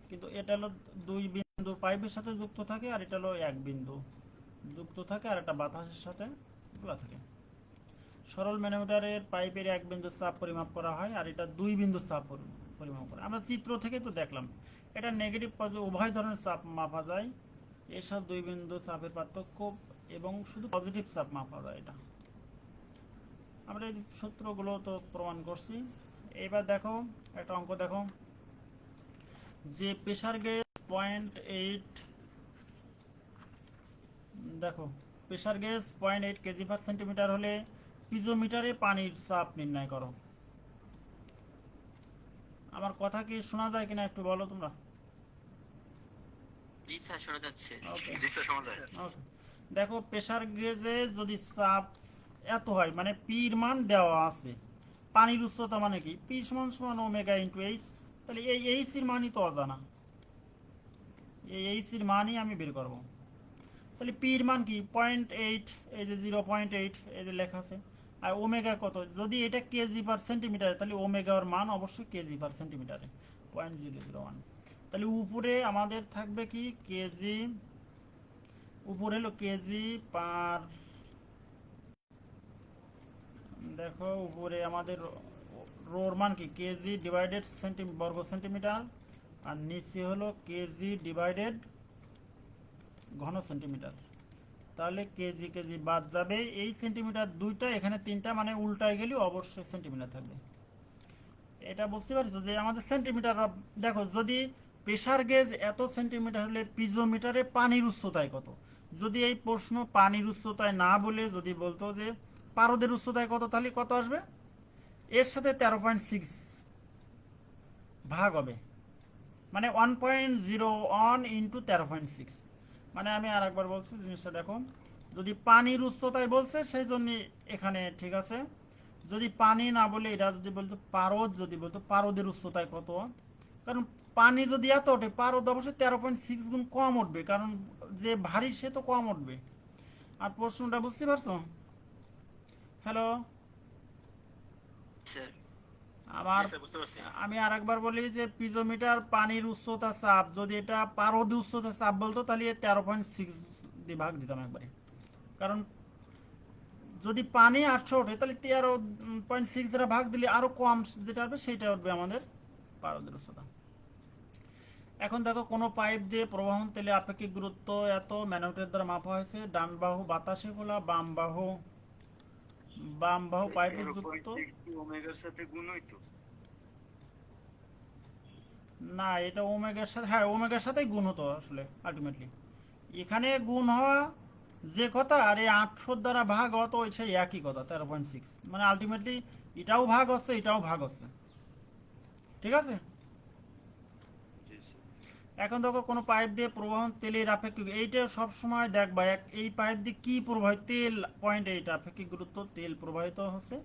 কিন্তু এটা হলো দুই বিন্দু পাইপের সাথে যুক্ত থাকে, আর এটা হলো এক বিন্দু যুক্ত থাকে, আর একটা বাতাসের সাথে খোলা থাকে। সরল ম্যানোমিটারের পাইপের এক বিন্দু চাপ পরিমাপ করা হয়, আর এটা দুই বিন্দু চাপ পরিমাপ করা। আমরা চিত্র থেকে তো দেখলাম এটা নেগেটিভ পজিটিভ উভয় ধরনের চাপ মাপা যায়। এসব দুই বিন্দু চাপের পার্থক্য এবং শুধু পজিটিভ চাপ মাপা যায়। এটা আমরা এই সূত্রগুলো তো প্রমাণ করছি। এবার দেখো একটা অঙ্ক দেখো, যে প্রেসার গেজ 0.8, দেখো প্রেসার গেজ 0.8 কেজি পার সেন্টিমিটার হলে পিজোমিটারে পানির চাপ নির্ণয় করো। আমার কথা কি শোনা যায় কিনা একটু বলো তোমরা। জি স্যার, শোনা যাচ্ছে। ওকে জি স্যার, শোনা যায়। ওকে, দেখো প্রেসার গেজে যদি চাপ এত হয়, মানে পির মান দেওয়া আছে, পানির উচ্চতা মানে কি পি সমান সমান ওমেগা ইন্টু এইচ, তাহলে এই এইচ এর মানই তো অজানা, এই এইচ এর মানই আমি বের করব। তাহলে পির মান কি 0.8, এই যে 0.8 এই যে লেখা আছে, আর ওমেগা কত, যদি এটা কেজি পার সেন্টিমিটার তাহলে ওমেগার মান অবশ্যই কেজি পার সেন্টিমিটারে 0.001। তাহলে উপরে আমাদের থাকবে কি কেজি, উপরে হলো কেজি পার, দেখো উপরে আমাদের রোর মান কি কেজি ডিভাইডেড বর্গ সেন্টিমিটার, আর নিচে হলো কেজি ডিভাইডেড ঘন সেন্টিমিটার। তাহলে কেজি কেজি বাদ যাবে, এই সেন্টিমিটার দুইটা এখানে তিনটা, মানে উল্টায় গেলে অবশ্যই সেন্টিমিটার থাকবে। এটা বুঝতে পারছো যে আমাদের সেন্টিমিটার, দেখো যদি প্রেসার গেজ এত সেন্টিমিটার হলে পিজোমিটারে পানির উচ্চতায় কত, যদি এই প্রশ্ন পানির উচ্চতায় না বলে যদি বলতো যে পারদের উচ্চতায় কত, তাহলে কত আসবে, এর সাথে 13.6 ভাগ হবে, মানে 1.01 ইন্টু 13.6। মানে আমি আর একবার বলছি জিনিসটা দেখো, যদি পানির উচ্চতায় বলছে সেই জন্য এখানে ঠিক আছে, যদি পানি না বলে এটা যদি বলতো পারদ, যদি বলতো পারদের উচ্চতায় কত, কারণ পানি যদি এত ওঠে পারদ অবশ্যই 13.6 গুণ কম উঠবে, কারণ যে ভারী সে তো কম উঠবে। আর প্রশ্নটা বুঝতে পারছো? হ্যালো, স্যার আমার আমি আর একবার বলি যে পিজোমিটার পানির উচ্চতা চাপ, যদি এটা পারদ উচ্চতা চাপ বলতো তাহলে 13.6 দিয়ে ভাগ দিতাম একবারে, কারণ যদি পানি 800 ওঠে তাহলে 13.6 দ্বারা ভাগ দিলে আরো কম যেটা হবে সেটা উঠবে আমাদের পারদের উচ্চতা। এখন দেখো কোনো পাইপ দিয়ে প্রবাহন তেলে আপেক্ষিক গুরুত্ব এত ম্যানোমিটার দ্বারা মাপা হয়েছে, ডান বাহু বাতাসে খোলা, বাম বাহু পাইপে যুক্ত। ওমেগার সাথে গুণ হইতো না, এটা ওমেগার সাথে, হ্যাঁ ওমেগার সাথেই গুণ হতো আসলে আলটিমেটলি, এখানে গুণ হওয়া যে কথা, আর এই 800 দ্বারা ভাগ হওয়া তো সেই একই কথা 13.6, মানে আলটিমেটলি এটাও ভাগ হচ্ছে এটাও ভাগ হচ্ছে, ঠিক আছে। এখন দেখো কোনো পাইপ দিয়ে প্রবাহন তেলের আপেক্ষিক, এইটা সবসময় দেখবা এই পাইপ দিয়ে কি প্রবাহিত, তেল 0.8 আপেক্ষিক গুরুত্ব তেল প্রবাহিত হচ্ছে,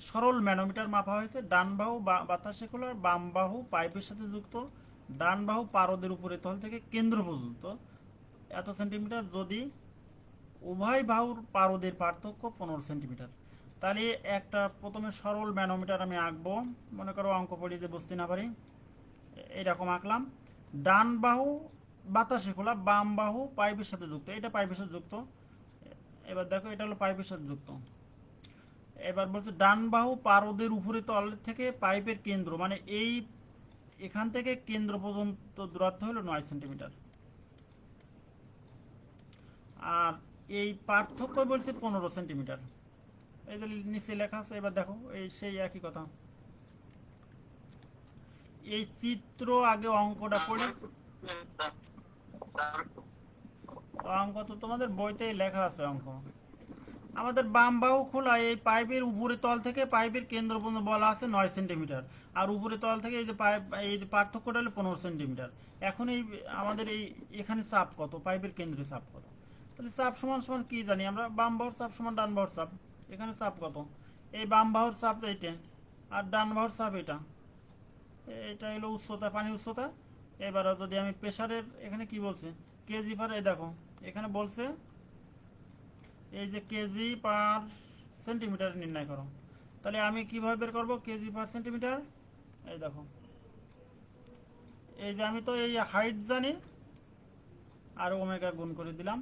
সরল ম্যানোমিটার মাপা হয়েছে, ডান বাহু বাতাসে খোলা, বাম বাহু পাইপের সাথে যুক্ত, ডান বাহু পারদের উপরে তল থেকে কেন্দ্র পর্যন্ত এত সেন্টিমিটার, যদি উভয় বাহুর পারদের পার্থক্য 15 সেন্টিমিটার। তাহলে একটা প্রথমে সরল ম্যানোমিটার আমি আঁকবো। মনে করো অঙ্ক পড়ি যে বুঝতে না পারি, এইরকম আঁকলাম। ডান বাহু বাতাসে খোলা, বাম বাহু পাইপের সাথে যুক্ত, এটা পাইপের সাথে যুক্ত। এবার দেখো এটা হলো পাইপের সাথে যুক্ত। এবার বলছে ডান বাহু পারদের উপরে তল থেকে পাইপের কেন্দ্র, মানে এই এখান থেকে কেন্দ্র পর্যন্ত দূরত্ব হলো 9 সেন্টিমিটার। আর এই পার্থক্য বলছে 15 সেন্টিমিটার। এই যে নিচে লেখা আছে, এবার দেখো এই সেই একই কথা। এই চিত্র আগে অঙ্কটা পড়ে, অঙ্ক তো তোমাদের বইতেই লেখা আছে অঙ্ক। আমাদের বাম বাহু খোলা, এই পাইপের উপরে তল থেকে পাইপের কেন্দ্র পর্যন্ত বলা আছে 9 সেন্টিমিটার। আর উপরে তল থেকে এই যে পাইপ, এই যে পার্থক্যটা হলো 15 সেন্টিমিটার। এখন এই আমাদের এই এখানে চাপ কত, পাইপের কেন্দ্রে চাপ কত? তাহলে চাপ সমান সমান কি জানি আমরা, বাম বাহুর চাপ সমান ডান বাহুর চাপ। এখানে চাপ কত? এই বাম বাহুর চাপ এইটা, আর ডান বাহুর চাপ এটা। এটা হলো উচ্চতা, পানি উচ্চতা। এবার যদি আমি প্রেসারের, এখানে কি বলছে, কেজি পার, এই দেখো এখানে বলছে এই যে কেজি পার সেন্টিমিটার নির্ণয় করো। তাহলে আমি কিভাবে বের করবো কেজি পার সেন্টিমিটার? এই দেখো, এই যে আমি তো এই হাইট জানি, আর ওমেগা গুণ করে দিলাম।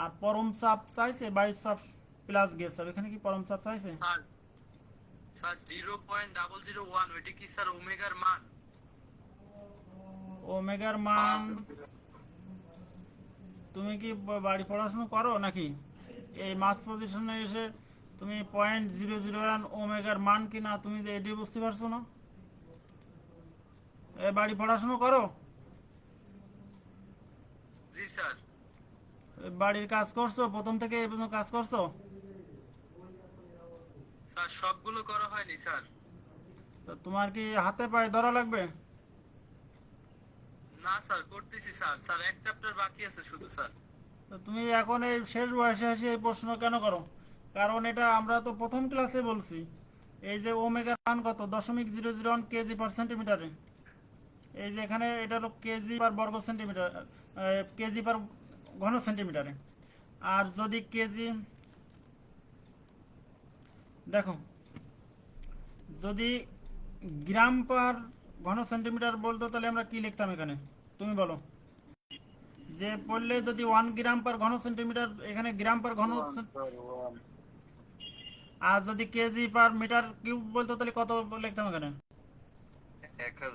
আর পরম চাপ চাইছে 22 চাপ প্লাস গেজ চাপ, এখানে কি পরম চাপ চাইছে? স্যার স্যার 0.001 ওইটা কি স্যার ওমেগার মান? ওমেগার মান তুমি কি বাড়ি পড়াশোনা করো নাকি? এই মাস পজিশনে এসে তুমি 0.001 ওমেগার মান কিনা তুমি যে এটি বুঝতে পারছো না? এ বাড়ি পড়াশোনা করো? জি স্যার। বাড়ির কাজ করছো, প্রথম থেকে এই পর্যন্ত কাজ করছো? স্যার সবগুলো করা হয়নি স্যার। তো তোমার কি হাতে পায়ে ধরা লাগবে? না স্যার করতেছি স্যার। স্যার এক চ্যাপ্টার বাকি আছে শুধু স্যার। তো তুমি এখন এই শেষ বয়সে এসে এই প্রশ্ন কেন করো? কারণ এটা আমরা তো প্রথম ক্লাসে বলছি, এই যে ওমেগার মান কত, 0.001 কেজি পার সেন্টিমিটারে। এই যে এখানে এটা হলো কেজি পার বর্গ সেন্টিমিটার, কেজি পার ঘন সেন্টিমিটারে। আর যদি কেজি, দেখো যদি গ্রাম পার ঘন সেন্টিমিটার বলতো তাহলে আমরা কি লিখতাম এখানে, তুমি বলো? যে পড়লে যদি 1 গ্রাম পার ঘন সেন্টিমিটার, এখানে গ্রাম পার ঘন আর যদি কেজি পার মিটার কিউব বলতো তাহলে কত লিখতাম এখানে? 1000।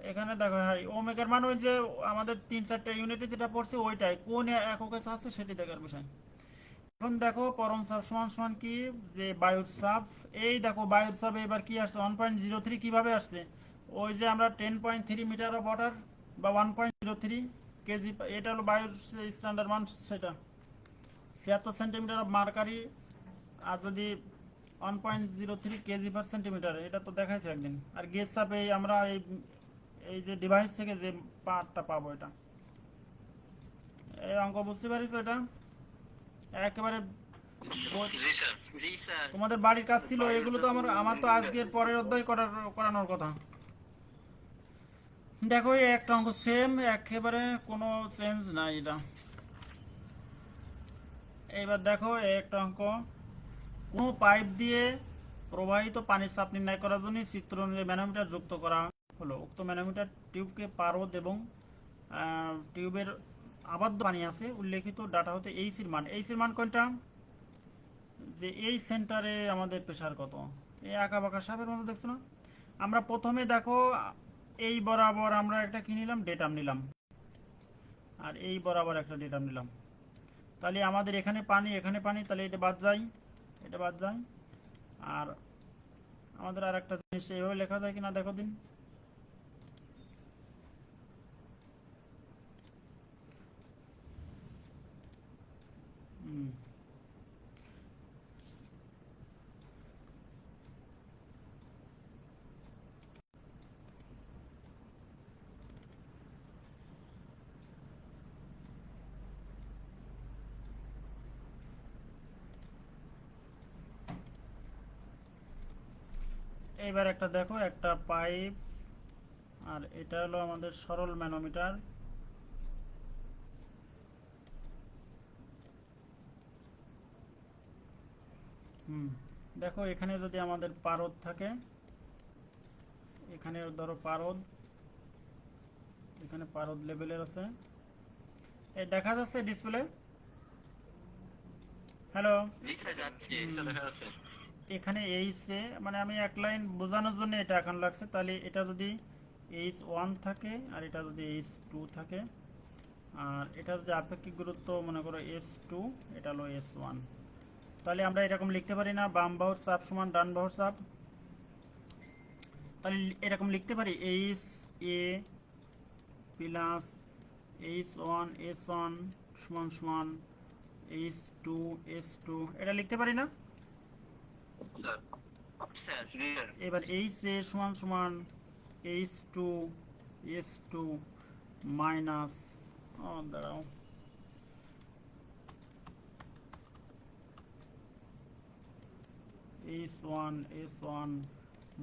এখানে দেখো ভাই ওমেগার মান ওই যে আমাদের 3-4টা ইউনিটে যেটা পড়ছে ওইটাই, কোন এককে আছে সেটি দেখার বিষয়। এখন দেখো পরম চাপ সমান সমান কি, যে বায়ুর চাপ। এই দেখো বায়ুর চাপ এবার কি আসছে 1.03, কিভাবে আসছে? ওই যে আমরা 10.3 মিটার অফ ওয়াটার বা 1.03 কেজি, এটা হলো বায়ুর স্ট্যান্ডার্ড মান, সেটা 76 সেন্টিমিটার অফ মার্কারি। আর যদি 1.03 কেজি পার সেন্টিমিটার, এটা তো দেখাইছে একদিন। আর গেজ চাপ এই আমরা এই এই যে ডিভাইস থেকে যে পার্টটা পাবো, এটা এই অঙ্ক বুঝতে পারিস এটা একেবারে জি স্যার। জি স্যার। তোমাদের বাড়ির কাজ ছিল এগুলো, তো আমার আমার তো আজকের পরের অধ্যায় করানোর কথা। দেখো এই একটা অঙ্ক সেম, একেবারে কোনো চেঞ্জ নাই এটা। এইবার দেখো এই একটা অঙ্ক, কোনো পাইপ দিয়ে প্রবাহিত পানির চাপ নির্ণয় করার জন্য চিত্র অনুযায়ী ম্যানোমিটার যুক্ত করা হলো। উক্ত ম্যানোমিটার টিউবকে পারদ এবং টিউবের আবদ্ধ পানি আছে উল্লেখিত ডাটা হতে এইচের মান, এইচের মান কোনটা, যে এই সেন্টারে আমাদের প্রেসার কত, এই আঁকা বাঁকা সাপের মতো দেখছো না? আমরা প্রথমে দেখো এই বরাবর আমরা একটা কি নিলাম, ডেটাম নিলাম, আর এই বরাবর একটা ডেটাম নিলাম। তাহলে আমাদের এখানে পানি, এখানে পানি, তাহলে এটা বাদ যায়, এটা বাদ যায়। আর আমাদের আর একটা জিনিস এইভাবে লেখা যায় কিনা দেখো দিন। হুম, এইবার একটা দেখো, একটা পাইপ, আর এটা হলো আমাদের সরল ম্যানোমিটার। হুম, দেখো এখানে যদি আমাদের পারদ থাকে, এখানে ধরো পারদ, এখানে পারদ লেভেলের আছে, এই দেখা যাচ্ছে ডিসপ্লে? হ্যালো? জি স্যার যাচ্ছে, এটা দেখা যাচ্ছে। এখানে এইচে মানে আমি এক লাইন বোঝানোর জন্য এটা এখন লাগছে, তাহলে এটা যদি H1 থাকে আর এটা যদি H2 থাকে, আর এটা যদি আপেক্ষিক গুরুত্ব মনে করো S2, এটা হলো S1, তাহলে আমরা এরকম লিখতে পারি না, বাম বাহুর চাপ সমান ডান বাহুর চাপ? তাহলে এরকম লিখতে পারি H A plus H1 S1 সমান সমান H2 S2, এটা লিখতে পারি না? স্যার জি স্যার। এবার এইচ এ সমান সমান H2 S2 মাইনাস, দাঁড়াও, H1 S1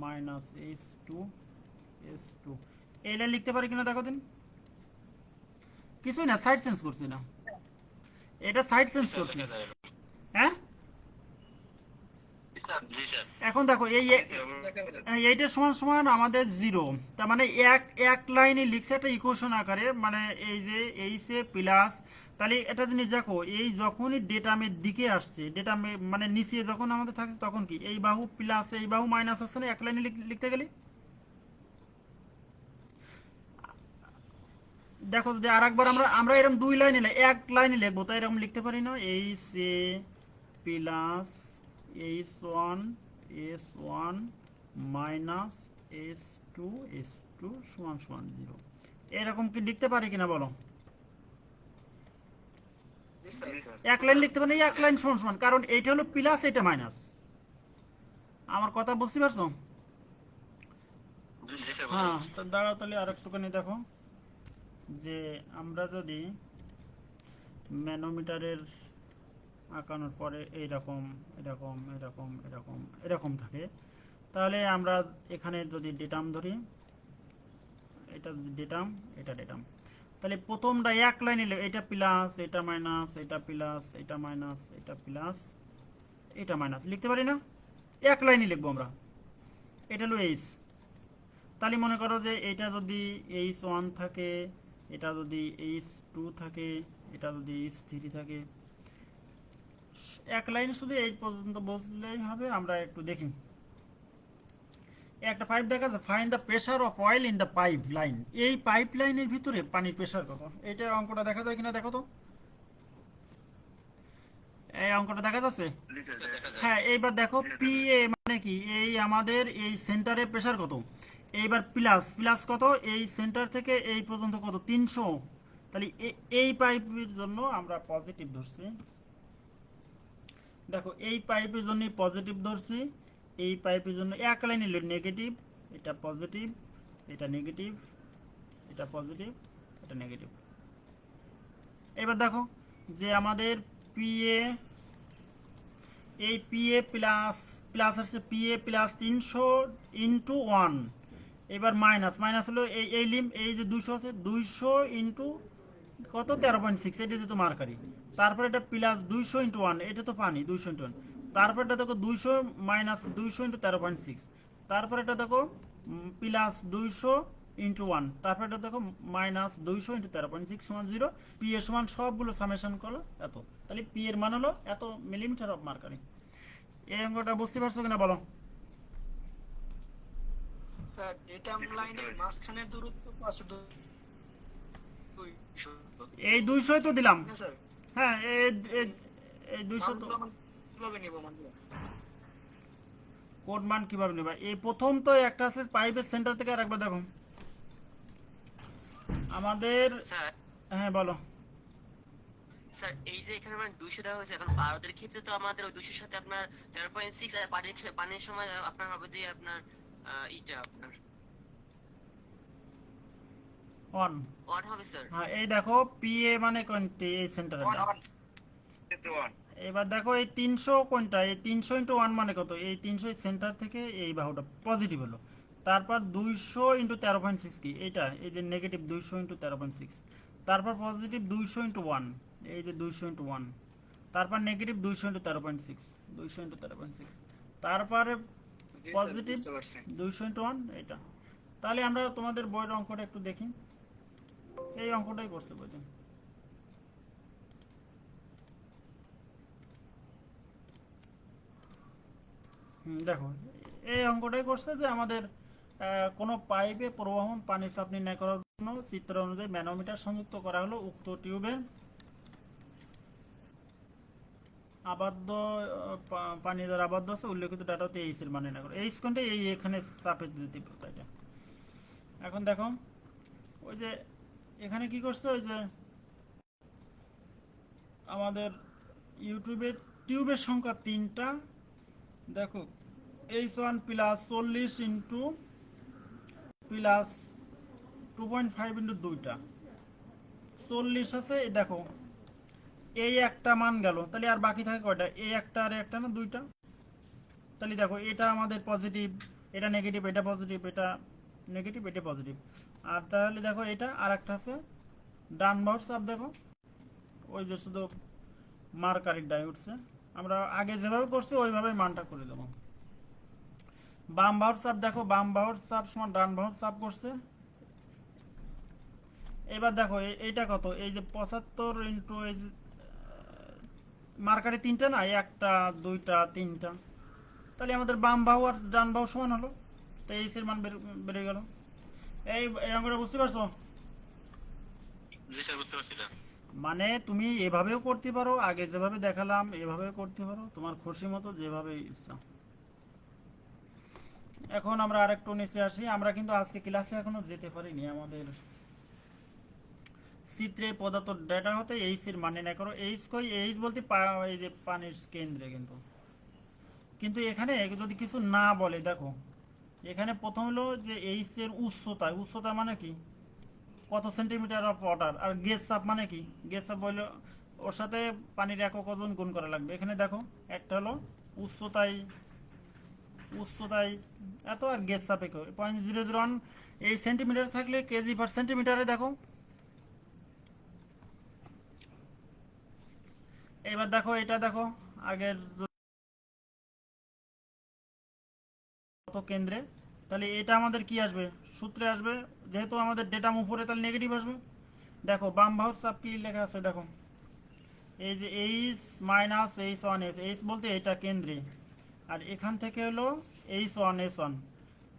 minus H2 S2, এইটা লিখতে পারি কিনা দেখো দিন। কিছুই না, সাইড চেঞ্জ করছি না, এটা সাইড চেঞ্জ করছি। হ্যাঁ, জি স্যার। এখন দেখো এইটা সমান সমান আমাদের জিরো, তার মানে এক এক লাইনে লিখছে একটা ইকুয়েশন আকারে, মানে এই যে এইচ এ প্লাস, তাহলে একটা জিনিস দেখো, এই যখনই ডেটামের দিকে আসছে, ডেটামে মানে নিচে যখন আমাদের থাকছে তখন কি এই বাহু প্লাস এই বাহু মাইনাস হচ্ছে না এক লাইনে লিখতে গেলে? দেখো যদি আর একবার আমরা আমরা এরকম দুই লাইনে এক লাইনে লিখবো, তাই এরকম লিখতে পারি না, H A plus H1 S1 minus S2 S2 সমান সমান 0, এরকম কি লিখতে পারি কিনা বলো? এক লাইন লিখতে পারি, এক লাইন সমান সমান, কারণ এইটা হলো প্লাস এটা মাইনাস। আমার কথা বুঝতে পারছো? হ্যাঁ, তো দাঁড়াও তাহলে আর একটুখানি দেখো, যে আমরা যদি ম্যানোমিটারের আঁকানোর পরে এইরকম এরকম এরকম এরকম এরকম থাকে, তাহলে আমরা এখানে যদি ডেটাম ধরি, এটা যদি ডেটাম, এটা ডেটাম, তাহলে প্রথমটা এক লাইনে এটা প্লাস এটা মাইনাস এটা প্লাস এটা মাইনাস এটা প্লাস এটা মাইনাস লিখতে পারি না? এক লাইনে লিখবো আমরা, এটা হলো এইচ। তাহলে মনে করো যে এটা যদি H1 থাকে, এটা যদি H2 থাকে, এটা যদি H3 থাকে, এক লাইন শুধু এই পর্যন্ত বসলেই হবে। আমরা একটু দেখি, একটা পাইপ দেখা যাচ্ছে, find the pressure of oil in the pipe line, এই পাইপ লাইনের ভিতরে পানির প্রেসার কত? এটা অঙ্কটা দেখা যায় কিনা দেখো তো, এই অঙ্কটা দেখা যাচ্ছে? হ্যাঁ, এইবার দেখো পি এ মানে কি, এই আমাদের এই সেন্টারে প্রেসার কত, এইবার প্লাস প্লাস কত, এই সেন্টার থেকে এই পর্যন্ত কত, 300, তাহলে এই পাইপের জন্য আমরা পজিটিভ ধরছি। দেখো এই পাইপের জন্য পজিটিভ ধরছি, এই পাইপের জন্য এক লাইনে নেগেটিভ, এটা পজিটিভ, এটা নেগেটিভ, এটা পজিটিভ, এটা নেগেটিভ। এবার দেখো যে আমাদের পিএ, এই পিএ প্লাস প্লাস আসছে, পিএ প্লাস 300 ইন্টু 1, এবার মাইনাস মাইনাস হলো এই লিম, এই যে 200 আছে, 200 ইন্টু কত, 13.6, এটা যেহেতু মার্কারি, তারপর এটা প্লাস 200 ইন্টু 1, এটা তো পানি, 200 ইন্টু 1, তারপর এটা দেখো 200 মাইনাস 200 ইন্টু 13.6, তারপর এটা দেখো প্লাস 200 ইন্টু 1, তারপর এটা দেখো মাইনাস 200 ইন্টু 13.6 সমান 0, পি এর সমান সবগুলো সামেশন করলো এত, তাহলে পি এর মান হলো এত মিলিমিটার অফ মার্কারি। এই অঙ্কটা বুঝতে পারছো কিনা বলো? স্যার ডেটাম লাইনের মাঝখানের দূরত্ব আছে 200, এই 200 তো দিলাম, না স্যার? হ্যাঁ এই 200 তো কিভাবে নিব মান? কোড মান কিভাবে নেবা, এই প্রথম তো একটা আছে পাইপের সেন্টার থেকে, আর একবার দেখো আমাদের, স্যার হ্যাঁ বলো। স্যার এই যে এখানে মানে 200 দেওয়া হয়েছে, এখন পারদের ক্ষেত্রে তো আমাদের ওই 200 সাথে আপনার 13.6, আর পানির সময় আপনার হবে যে আপনার এইটা আপনার 1, 1 হবে স্যার। হ্যাঁ এই দেখো পিএ মানে কোনটি, এই সেন্টারে, এবার দেখো এই 300 কোনটা, এই 300 ইন্টু 1 মানে কত, এই 300 সেন্টার থেকে এই বাহুটা পজিটিভ হলো, তারপর 200 ইন্টু 13.6 কি এটা, এই যে নেগেটিভ 200 ইন্টু 13.6, তারপর পজিটিভ 200 ইন্টু 1, এই যে 200 ইন্টু 1, তারপর নেগেটিভ 200 ইন্টু 13.6, 200 ইন্টু 13.6, তারপরে জি স্যার, পজিটিভ বুঝতে পারছি। 200 ইন্টু 1 এটা। তাহলে আমরা তোমাদের বইয়ের অঙ্কটা একটু দেখি, এই অঙ্কটাই করছে বইতে। দেখো এই অঙ্কটাই করছে যে আমাদের কোনো পাইপে প্রবাহমান পানি চাপ নির্ণয় করার জন্য চিত্র অনুযায়ী ম্যানোমিটার সংযুক্ত করা হলো। উক্ত টিউবে আবদ্ধ পানি দ্বারা আবদ্ধ আছে, উল্লেখিত ডাটাতে এইচ এর মান নির্ণয় করো। এইচ কোনটা? এই এখানে চাপের যে তীব্রতা এটা। এখন দেখো ওই যে এখানে কি করছে, ওই যে আমাদের ইউটিউবের টিউবের সংখ্যা 3টা। দেখো H1 plus 40 into plus 2.5 into 2টা 40 আছে। এই দেখো এই একটা মান গেল, তাহলে আর বাকি থাকে কয়টা? এই একটা আর একটা না, 2টা। তাহলে দেখো এটা আমাদের পজিটিভ, এটা নেগেটিভ, এটা পজিটিভ, এটা নেগেটিভ, এটা পজিটিভ। আর তাহলে দেখো এটা আর একটা আছে ডান বাহুর চাপ। দেখো ওই যে শুধু মার্কারির ডাই উঠছে, আমরা আগে যেভাবে করছি ওইভাবে মানটা করে দেবো। বাম বাহুর চাপ দেখো, বাম বাহুর চাপ সমান ডান বাহুর চাপ করছে। এবার দেখো এইটা কত? এই যে 75 ইন্টু এই যে মার্কারি 3টা না, একটা 2টা 3টা, তাহলে আমাদের বাম বাহু আর ডান বাহু সমান হলো। তো এইচ এর মান বেড়ে গেল। এই অঙ্কটা বুঝতে পারছো? জি স্যার, বুঝতে পারছি স্যার। মানে তুমি এভাবেও করতে পারো, আগে যেভাবে দেখালাম এভাবেও করতে পারো, তোমার খুশি মতো যেভাবে ইচ্ছা। এখন আমরা আরেকটু নিচে আসি। আমরা কিন্তু আজকে ক্লাসে এখনো যেতে পারিনি। আমাদের চিত্রে পদার্থ ডেটা হতে এইচ এর মান নির্ণয় করো। এইচ কই? এইচ বলতে এই যে পানির কেন্দ্রে, কিন্তু এখানে যদি কিছু না বলে, দেখো এখানে প্রথম হলো যে এইচ এর উচ্চতা। উচ্চতা মানে কি? কত সেন্টিমিটার অফ ওয়াটার। আর গেজ চাপ মানে কি? গেজ চাপ বললো ওর সাথে পানির একক ওজন গুণ করা লাগবে। এখানে দেখো একটা হলো উচ্চতায় এত, আর গেজ চাপে 0.001। এই সেন্টিমিটার থাকলে কেজি পার সেন্টিমিটারে দেখো। এবার দেখো এটা দেখো আগের কেন্দ্রে, তাহলে এটা আমাদের কি আসবে? সূত্রে আসবে। যেহেতু আমাদের ডেটাম উপরে, তাহলে নেগেটিভ আসবে। দেখো বাম বাহুর চাপ কি লেখা আছে দেখো, এই যে এইচ মাইনাস H1S। এইচ বলতে এটা কেন্দ্রে, আর এখান থেকে হলো H1S1।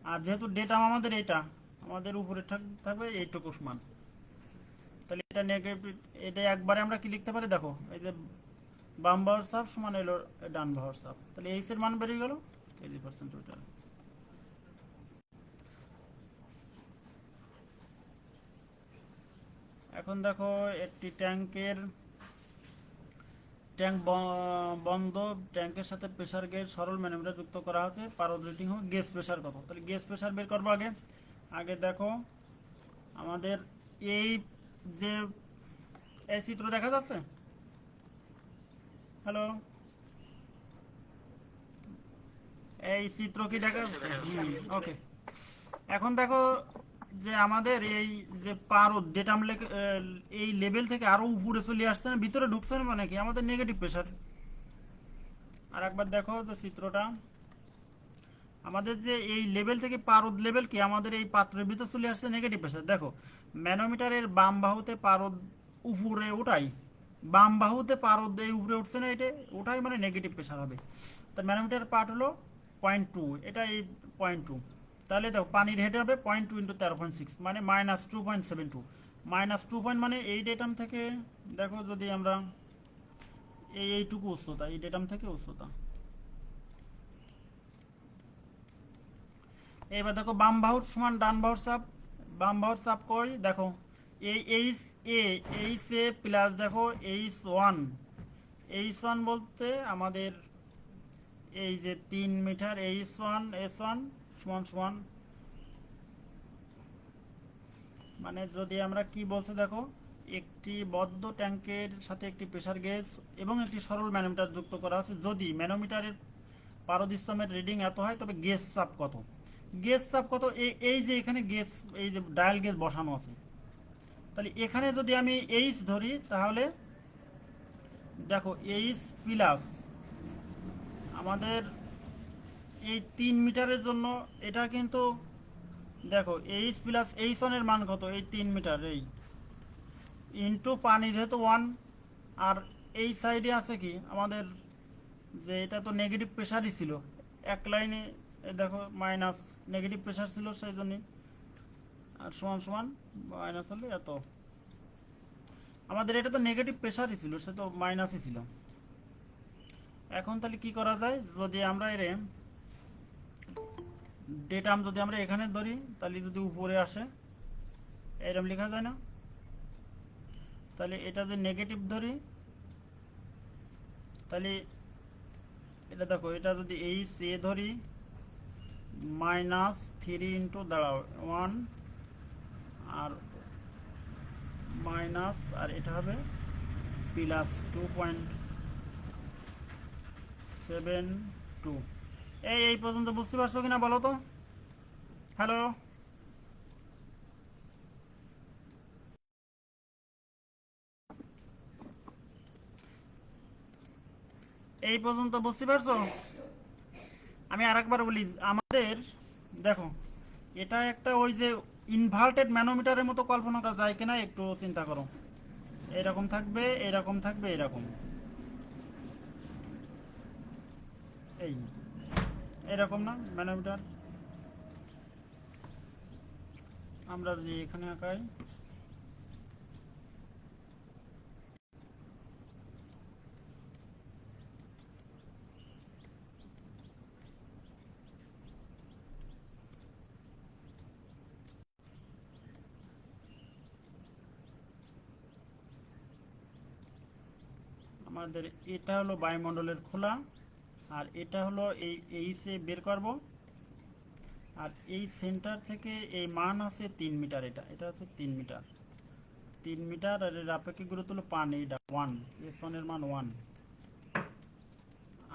আর যেহেতু ডেটাম আমাদের এটা আমাদের উপরে থাকবে এইটুকু মান, তাহলে এটা নেগেটিভ। এটা একবারে আমরা কি লিখতে পারি? দেখো এই যে বাম বাহুর চাপ সমান এলো ডান বাহুর চাপ, তাহলে এইচ এর মান বেরিয়ে গেল কেজি পার্সেন্ট টোটাল। এখন দেখো একটি ট্যাঙ্ক বন্ধ, ট্যাঙ্কের সাথে প্রেসার গেজ সরল ম্যানোমিটার যুক্ত করা আছে। পারদ রিডিং হোক। গেজ প্রেসার কত? তাহলে গেজ প্রেসার বের করবো আগে দেখো আমাদের এই যে এই চিত্র দেখা যাচ্ছে। হ্যালো, এই চিত্র কি দেখা যাচ্ছে? ওকে। এখন দেখো যে আমাদের এই যে পারদ ডেটাম এই লেভেল থেকে আরো উপরে চলে আসছে না, ভিতরে ঢুকছে না, মানে কি আমাদের নেগেটিভ প্রেসার। আর একবার দেখো যে চিত্রটা, আমাদের যে এই লেভেল থেকে পারদ লেভেল কি আমাদের এই পাত্রের ভিতরে চলে আসছে নেগেটিভ প্রেসার। দেখো ম্যানোমিটারের বাম বাহুতে পারদ উপরে ওঠাই, বাম বাহুতে পারদ এই উপরে উঠছে না, এটা ওঠাই মানে নেগেটিভ প্রেসার হবে। তো ম্যানোমিটার পার্ট হলো 0.2, এটা এই 0.2। তাহলে দেখো পানির হেড হবে 0.2 ইন্টু 13.6 মানে -2.72। -2 পয়েন্ট মানে এই ডেটাম থেকে দেখো, যদি আমরা এইটুকু উচ্চতা, এই ডেটাম থেকে উচ্চতা। এবার দেখো বাম বাহুর সমান ডান বাহুর চাপ। বাম বাহুর চাপ কই? দেখো এই এইচ এ প্লাস দেখো H1 বলতে আমাদের এই যে 3 মিটার S1 সমান মানে যদি আমরা কি বলছে দেখো, একটি বদ্ধ ট্যাঙ্কের সাথে একটি প্রেসার গেজ এবং একটি সরল ম্যানোমিটার যুক্ত করা আছে। যদি ম্যানোমিটারের পারদস্তম্ভের রিডিং এত হয়, তবে গেজ চাপ কত? গেজ চাপ কত? এই যে এখানে গেজ, এই যে ডায়াল গেজ বসানো আছে, তাহলে এখানে যদি আমি এইচ ধরি, তাহলে দেখো এইচ প্লাস আমাদের এই 3 মিটারের জন্য এটা কিন্তু দেখো এইচ প্লাস এইচ ওয়ানের মান কত, এই 3 মিটার এই ইন্টু পানি যেহেতু 1, আর এই সাইডে আছে কি আমাদের, যে এটা তো নেগেটিভ প্রেশারই ছিল এক লাইনে, দেখো মাইনাস নেগেটিভ প্রেশার ছিল সেই জন্যে, আর সমান সমান মাইনাস হলে এত, আমাদের এটা তো নেগেটিভ প্রেশারই ছিল, সে তো মাইনাসই ছিল। এখন তাহলে কি করা যায়, যদি আমরা এর ডেটাম যদি আমরা এখানে ধরি, তাহলে যদি উপরে আসে এরকম লেখা যায় না, তাহলে এটা যদি নেগেটিভ ধরি, তাহলে এটা দেখো, এটা যদি এইচ এ ধরি -3 ইন্টু দাঁড়াও 1 আর মাইনাস, আর এটা হবে প্লাস 2.72। এই পর্যন্ত বুঝতে পারছো কিনা বলো তো? হ্যালো, এই পর্যন্ত বুঝতে পারছো? আমি আরেকবার বলি, আমাদের দেখো এটা একটা ওই যে ইনভার্টেড ম্যানোমিটারের মতো কল্পনা করা যায় কিনা একটু চিন্তা করো। এরকম থাকবে, এরকম থাকবে, এরকম, এই এরকম না ম্যানোমিটার? আমরা যদি এখানে আঁকাই, আমাদের এটা হলো বায়ুমণ্ডলের খোলা, আর এটা হলো এইচে বের করব, আর এই সেন্টার থেকে এই মান আছে 3 মিটার, এটা আছে 3 মিটার, 3 মিটার, আর এর আপেক্ষিক গুরুত্ব হলো পানি, এটা 1, S1 এর মান 1।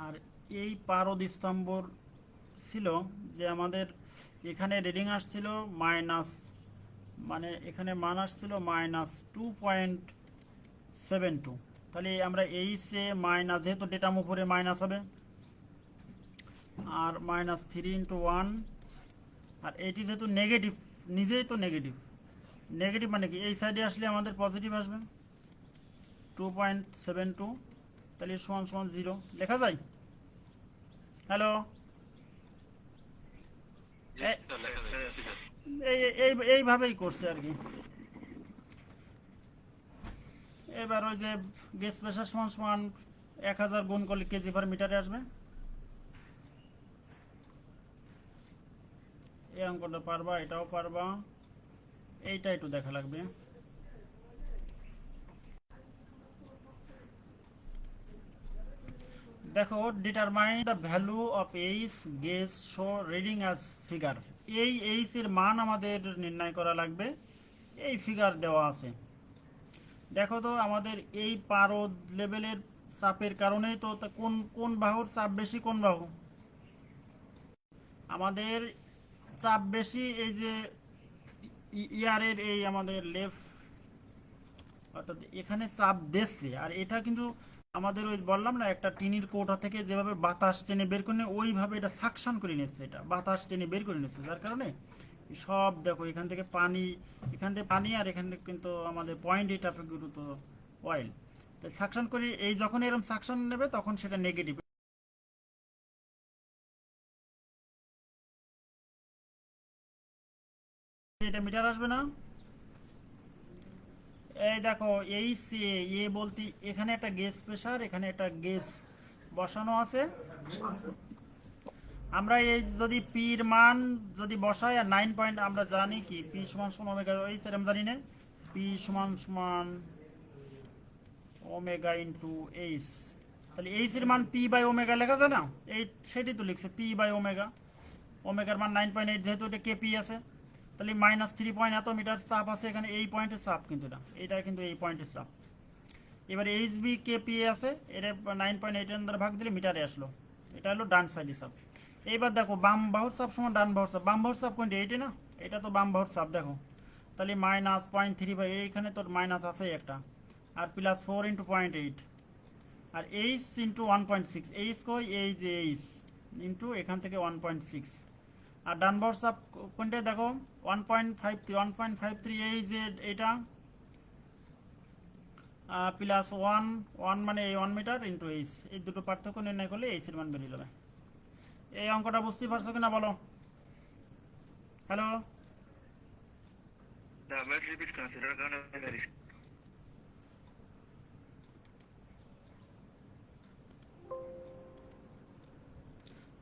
আর এই পারদ স্তম্ভর ছিল যে আমাদের এখানে রিডিং আসছিল মাইনাস, মানে এখানে মান আসছিল -2.72। তাহলে আমরা এইচে মাইনাস, যেহেতু ডেটাম উপরে মাইনাস হবে, আর -3 ইন্টু 1, আর এটি যেহেতু নেগেটিভ, নিজেই তো নেগেটিভ, নেগেটিভ মানে কি এই সাইডে আসলে আমাদের পজিটিভ আসবে 2.72, তাহলে সমান সমান 0 লেখা যায়। হ্যালো, এইভাবেই করছে আর কি। এবার ওই যে গ্যাস প্রেশার সমান সমান 1000 গুণ করলে কেজি পার মিটারে আসবে। এই অঙ্কটা পারবা, এটাও পারবা, এইটা একটু দেখা লাগবে। দেখো, determine the value of H gauge show reading as figure. এই এইচ এর মান আমাদের নির্ণয় করা লাগবে, এই ফিগার দেওয়া আছে। দেখো তো আমাদের এই পারদ লেভেলের চাপের কারণেই তো কোন কোন বাহুর চাপ বেশি, কোন বাহু আমাদের চাপ বেশি, এই যে ইয়ারের এই আমাদের লেফট, অর্থাৎ এখানে চাপ দিচ্ছে, আর এটা কিন্তু আমাদের ওই বললাম না একটা টিনের কৌটা থেকে যেভাবে বাতাস টেনে বের করে ওইভাবে এটা সাকশন করে নিচ্ছে, এটা বাতাস টেনে বের করে নিচ্ছে, যার কারণে সব দেখো এখান থেকে পানি, এখান থেকে পানি, আর এখানে কিন্তু আমাদের পয়েন্ট এইট গুরুত্ব অয়েল, তাই সাকশন করে এই যখন এরকম সাকশন নেবে তখন সেটা নেগেটিভ, এটা মিটার আসবে না। এই দেখো এই সে এ বলতে এখানে একটা গ্যাস প্রেসার, এখানে একটা গ্যাস বসানো আছে। আমরা এই যদি পির মান যদি বসাই, আর 9 পয়েন্ট আমরা জানি কি পি সমান সমান ওমেগা, এই সেরকম জানি না, পি সমান সমান ওমেগা ইন্টু এইচ, তাহলে এইচ এর মান পি বাই ওমেগা লেখা যায় না, এই সেটি তো লিখছে পি বাই ওমেগা, ওমেগার মান 9.8, যেহেতু এটা কেপি আছে, তাহলে -3 এত মিটার চাপ আছে এখানে, এই পয়েন্টের চাপ কিন্তু এটা কিন্তু এই পয়েন্টের চাপ। এবার এইচ বি কেপি আছে, এর 9.8 এর দ্বারা ভাগ দিলে মিটারে আসলো, এটা হলো ডান সাইডের চাপ। এইবার দেখো বাম বাহুর চাপ সমান ডান বাহুর চাপ, বাম বাহুর চাপ কোনটা, এইটা না, এটা তো বাম বাহুর চাপ, দেখো তাহলে -0.35, এইখানে তোর মাইনাস আছে একটা, আর +4 × 0.8, আর এইচ ইন্টু 1.6, এইচ কই এই যে এইচ ইন্টু এখান থেকে 1.6। আর ডান বর্ড চাপ কোনটা দেখো 1.53 এই যে এটা প্লাস 1 মানে এই 1 মিটার ইন্টু এইচ, এই দুটো পার্থক্য নির্ণয় করলে এইচ এর মান বেরিয়ে যাবে। এই অঙ্কটা বুঝতে পারছো কিনা বলো? হ্যালো,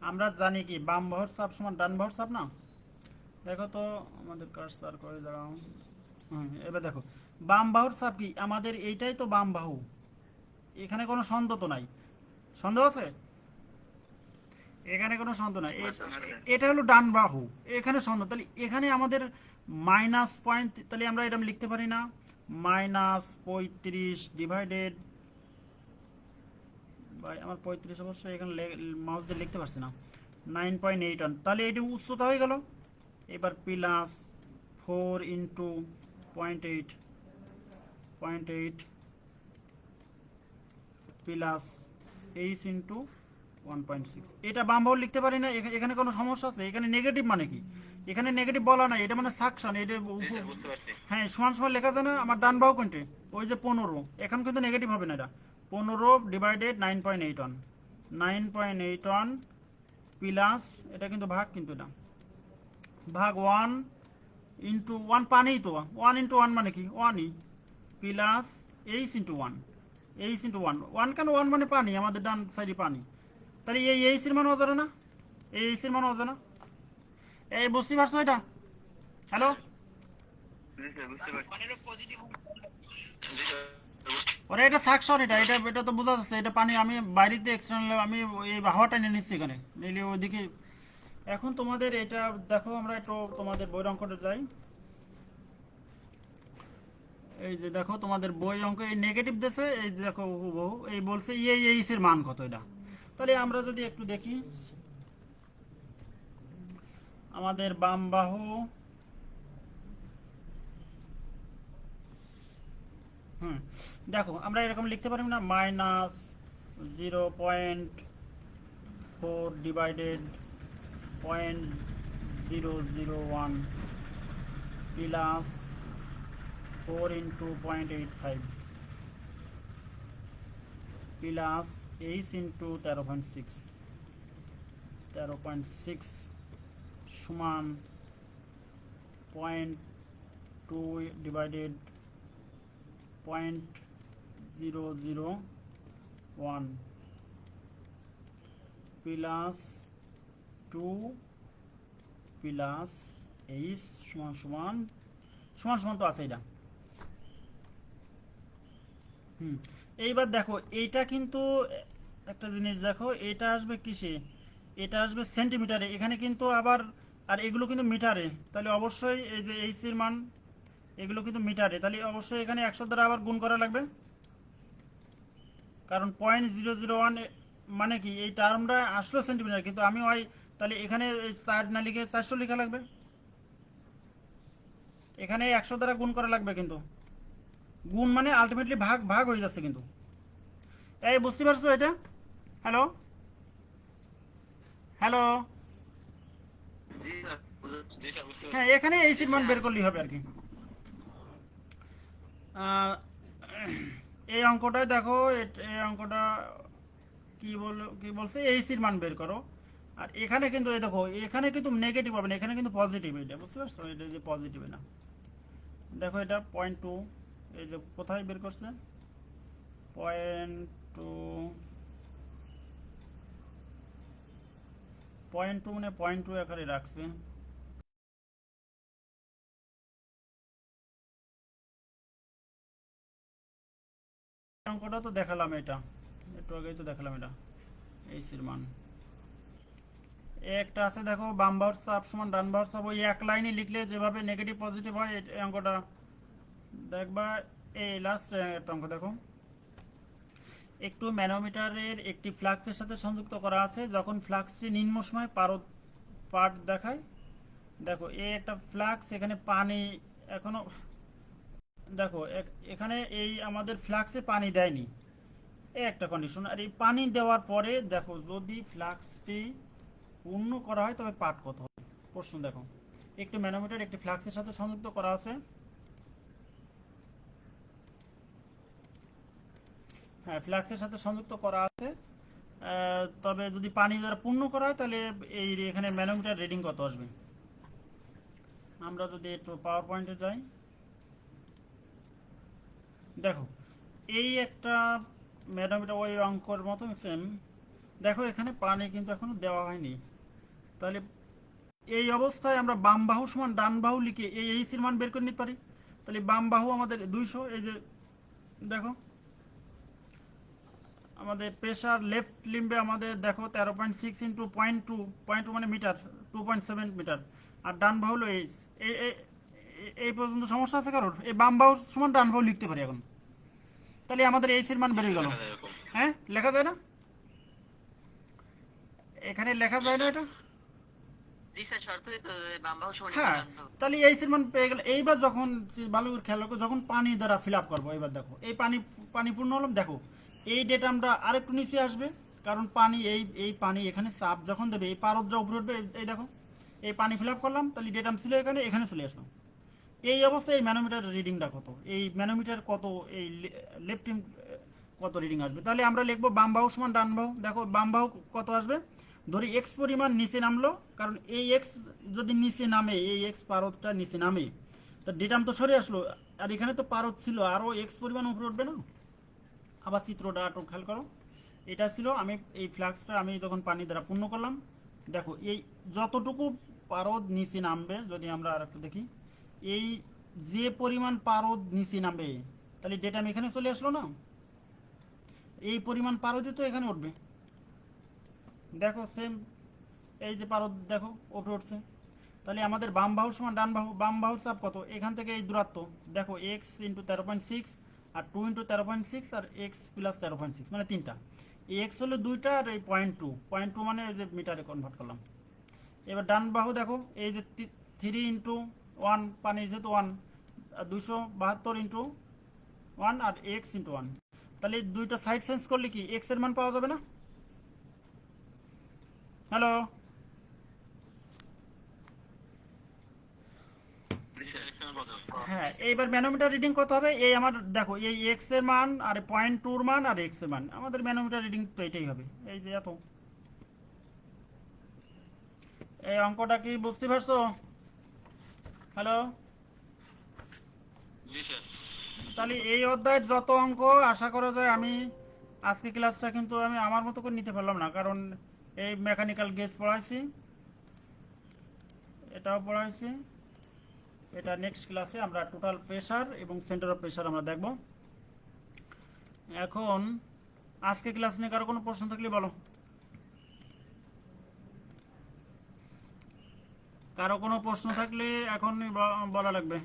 আমরা জানি কি বাম বাহুর চাপ সমান ডান বাহুর চাপ না? দেখো তো আমাদের কার্সার করে দাঁড়াও। এবার দেখো বাম বাহুর চাপ কি আমাদের এইটাই তো বাম বাহু, এখানে কোনো সন্দেহ তো নাই, সন্দেহ আছে? এখানে কোনো সন্দেহ নাই, এটা হলো ডান বাহু, এখানে সন্দেহ, তাহলে এখানে আমাদের মাইনাস পয়েন্ট, তাহলে আমরা এটা লিখতে পারি না -35 ডিভাইডেড বাই, আমার 35 অবশ্যই এখানে মাউস দিয়ে লিখতে পারছি না, 9.81, তাহলে এটি উচ্চতা হয়ে গেল। এবার প্লাস 4 ইন্টু 0.8 প্লাস 8 ইন্টু 1.6, এটা বাম বাহু লিখতে পারি না। এখানে কোনো সমস্যা আছে? এখানে নেগেটিভ মানে কি? এখানে নেগেটিভ বলা নাই, এটা মানে সাকশন, এটা হ্যাঁ সমান সমান লেখা যায় না। আমার ডান বাহু কোনটি? ওই যে 15, এখন কিন্তু নেগেটিভ হবে না, এটা 15 ডিভাইডেড 9.81 প্লাস এটা কিন্তু ভাগ, কিন্তু এটা ভাগ 1 ইন্টু 1, পানি তো 1 ইন্টু 1 মানে কি 1ই, প্লাস 8 ইন্টু 1 কেন 1 মানে পানি, আমাদের ডান সাইডে পানি, তাহলে এই এইচের মান অজানা না, এই এইচের মান অজানা। এই বুঝতে পারছো এটা? হ্যালো, পানিরও পজিটিভ ওরা এটা সাকশন, এটা তো বোঝা যাচ্ছে এটা পানি, আমি বাইরেতে এক্সটার্নাল আমি এই হাওয়াটা নিয়ে নিচ্ছি এখানে, নিলে ওইদিকে। এখন তোমাদের এটা দেখো, আমরা একটু তোমাদের বইয়ের অঙ্কটা যাই। এই যে দেখো তোমাদের বই অঙ্ক এই নেগেটিভ দেশে, এই যে দেখো হুবহু এই বলছে এইচ এর মান কত এটা। তাহলে আমরা যদি একটু দেখি, আমাদের বাম বাহু দেখো আমরা এরকম লিখতে পারি না, -0.4 divided 0.001 plus 4 into 0.85 plus 8 into 13.6 সমান 0.2 ডিভাইডেড 0.001 প্লাস 2 প্লাস 8 সমান তো আছে এটা। এইবার দেখো এইটা কিন্তু একটা জিনিস দেখো, এটা আসবে কিসে, এটা আসবে সেন্টিমিটারে, এখানে কিন্তু আবার আর এগুলো কিন্তু মিটারে, তাহলে অবশ্যই এই যে এইচ এর মান এগুলো কিন্তু মিটারে, তাহলে অবশ্যই এখানে 100 দ্বারা আবার গুণ করা লাগবে, কারণ 0.001 মানে কি এই টার্মটা আসলো সেন্টিমিটার, কিন্তু আমি ওই তাহলে এখানে 4 না লিখে 400 লেখা লাগবে, এখানে 100 দ্বারা গুণ করা লাগবে, কিন্তু গুণ মানে আলটিমেটলি ভাগ হয়ে যাচ্ছে কিন্তু। এই বুঝতে পারছো এটা? হ্যালো হ্যালো, হ্যাঁ এখানে এই এর মান বের করলেই হবে আর কি। এই অঙ্কটায় দেখো, এই অঙ্কটা কি বলছে, এইচ এর মান বের করো। আর এখানে কিন্তু এই দেখো, এখানে কিন্তু নেগেটিভ হবে না, এখানে কিন্তু পজিটিভ, এটা বুঝতে পারছো, এটা যে পজিটিভ না। দেখো এটা 0.2, এই যে কোথায় বের করছে 0.2 মানে 0.2 আকারে রাখছে। অঙ্কটা তো দেখালাম, এটা একটু আগেই তো দেখালাম, এটা এইচ এর মান। একটা আছে দেখো, বাম বাহুর চাপ সমান ডান বাহুর চাপ, ওই এক লাইনে লিখলে যেভাবে নেগেটিভ পজিটিভ হয় এই অঙ্কটা দেখবা। এই লাস্ট একটা অঙ্ক দেখো, একটু ম্যানোমিটারের একটি ফ্লাক্সের সাথে সংযুক্ত করা আছে, যখন ফ্লাক্সটি নিম্ন সময় পাঠ দেখায়, দেখো এই একটা ফ্লাক্স, এখানে পানি এখনো দেখো এখানে এই আমাদের ফ্লাক্সে পানি দেয়নি, এই একটা কন্ডিশন। আর এই পানি দেওয়ার পরে দেখো যদি ফ্লাক্সটি পূর্ণ করা হয় তবে পাট কত হবে। প্রশ্ন দেখো, একটি ম্যানোমিটার একটি ফ্লাক্সের সাথে সংযুক্ত করা আছে। হ্যাঁ, ফ্লাক্সের সাথে সংযুক্ত করা আছে। তবে যদি পানি দ্বারা পূর্ণ করা হয় তাহলে এই এখানে ম্যানোমিটার রিডিং কত আসবে। আমরা যদি একটু পাওয়ার পয়েন্টে যাই, দেখো এই একটা ম্যানোমিটার ওই অঙ্কর মতো সেম। দেখো এখানে পানি কিন্তু এখনো দেওয়া হয়নি, তাহলে এই অবস্থায় আমরা বাম বাহু সমান ডান বাহু লিখে এই এইসির মান বের করে নিতে পারি। তাহলে বাম বাহু আমাদের 200, এই যে দেখো আমাদের প্রেশার লেফট লিম্বে আমাদের দেখো 13.6 ইন্টু 0.2, 0.2 মানে মিটার, 2.7 মিটার। আর ডান বাহু হলো এই পর্যন্ত সমস্যা আছে কারোর? এই বাম বাহু সমান ডান বাহু লিখতে পারি এখন, তাহলে আমাদের এইসির মান বেরিয়ে গেল। হ্যাঁ, লেখা যায় না? এখানে লেখা যায় না এটা? জি স্যার, শর্তই তো বাম বাহু সমান হ্যাঁ, ডান বাহু। তাহলে এইসির মান পেয়ে গেল। এইবার যখন ভালো করে খেয়াল রাখো, যখন পানি দ্বারা ফিল আপ করবো, এবার দেখো এই পানি পূর্ণ হলাম। দেখো এই ডেটা আমরা আরেকটু নিচে আসবে, কারণ পানি এই পানি এখানে চাপ যখন দেবে এই পারদটা উপরে উঠবে। এই দেখো এই পানি ফিল আপ করলাম, তাহলে ডেটাম ছিল এখানে চলে আসলো। এই অবস্থায় এই ম্যানোমিটার রিডিংটা কত, এই ম্যানোমিটার কত, এই লেফট কত রিডিং আসবে। তাহলে আমরা লিখবো বাম বাহু সমান ডান বাহু। দেখো বাম বাহু কত আসবে, ধরি এক্স পরিমাণ নিচে নামলো, কারণ এই এক্স যদি নিচে নামে, এই এক্স পারদটা নিচে নামে, তো ডেটাম তো সরে আসলো। আর এখানে তো পারদ ছিল, আরও এক্স পরিমাণ উপরে উঠবে না। আবার চিত্রটা একটু খেয়াল করো, এটা ছিল আমি এই ফ্লাক্সটা আমি যখন পানি দ্বারা পূর্ণ করলাম। দেখো এই যতটুকু পারদ নিচে নামবে, যদি আমরা আর একটু দেখি, এই যে পরিমাণ পারদ নিচে নামবে, তাহলে ডেটাম এখানে চলে আসলো না। এই পরিমাণ পারদই তো এখানে উঠবে। দেখো সেম, এই যে পারদ দেখো উপরে উঠছে। তাহলে আমাদের বাম বাহু সমান ডান বাহু। বাম বাহুর চাপ কত, এখান থেকে এই দূরত্ব দেখো এক্স ইন্টু 13.6 আর 2 ইন্টু 13.6 আর এক্স প্লাস 13.6 মানে 3টা। এই এক্স হলো 2টা আর এই 0.2 মানে এই যে মিটারে কনভার্ট করলাম। এবার ডান বাহু দেখো এই যে 3 ইন্টু 1, পানির যেহেতু 1, 272 ইন্টু 1 আর এক্স ইন্টু 1। তাহলে এই দুইটা সাইড চেঞ্জ করলে কি এক্স এর মান পাওয়া যাবে না? হ্যালো, হ্যাঁ, এইবার ম্যানোমিটার রিডিং কত হবে? এই আমার দেখো এই এক্স এর মান আর 0.2 মান আর এক্স এর মান, আমাদের ম্যানোমিটার রিডিং তো এটাই হবে। এই যে এত, এই অঙ্কটা কি বুঝতে পারছো? হ্যালো, জি স্যার। তাহলে এই অধ্যায়ের যত অঙ্ক আশা করা যায়, আমি আজকে ক্লাসটা কিন্তু আমি আমার মতো করে নিতে পারলাম না, কারণ এই মেকানিক্যাল গেজ পড়াইছি, এটাও পড়াইছি। এটা নেক্সট ক্লাসে আমরা টোটাল প্রেশার এবং সেন্টার অফ প্রেশার আমরা দেখব। এখন আজকে ক্লাস নিয়ে কারো কোনো প্রশ্ন থাকলে বলো। কারো কোনো প্রশ্ন থাকলে এখন বলা লাগবে।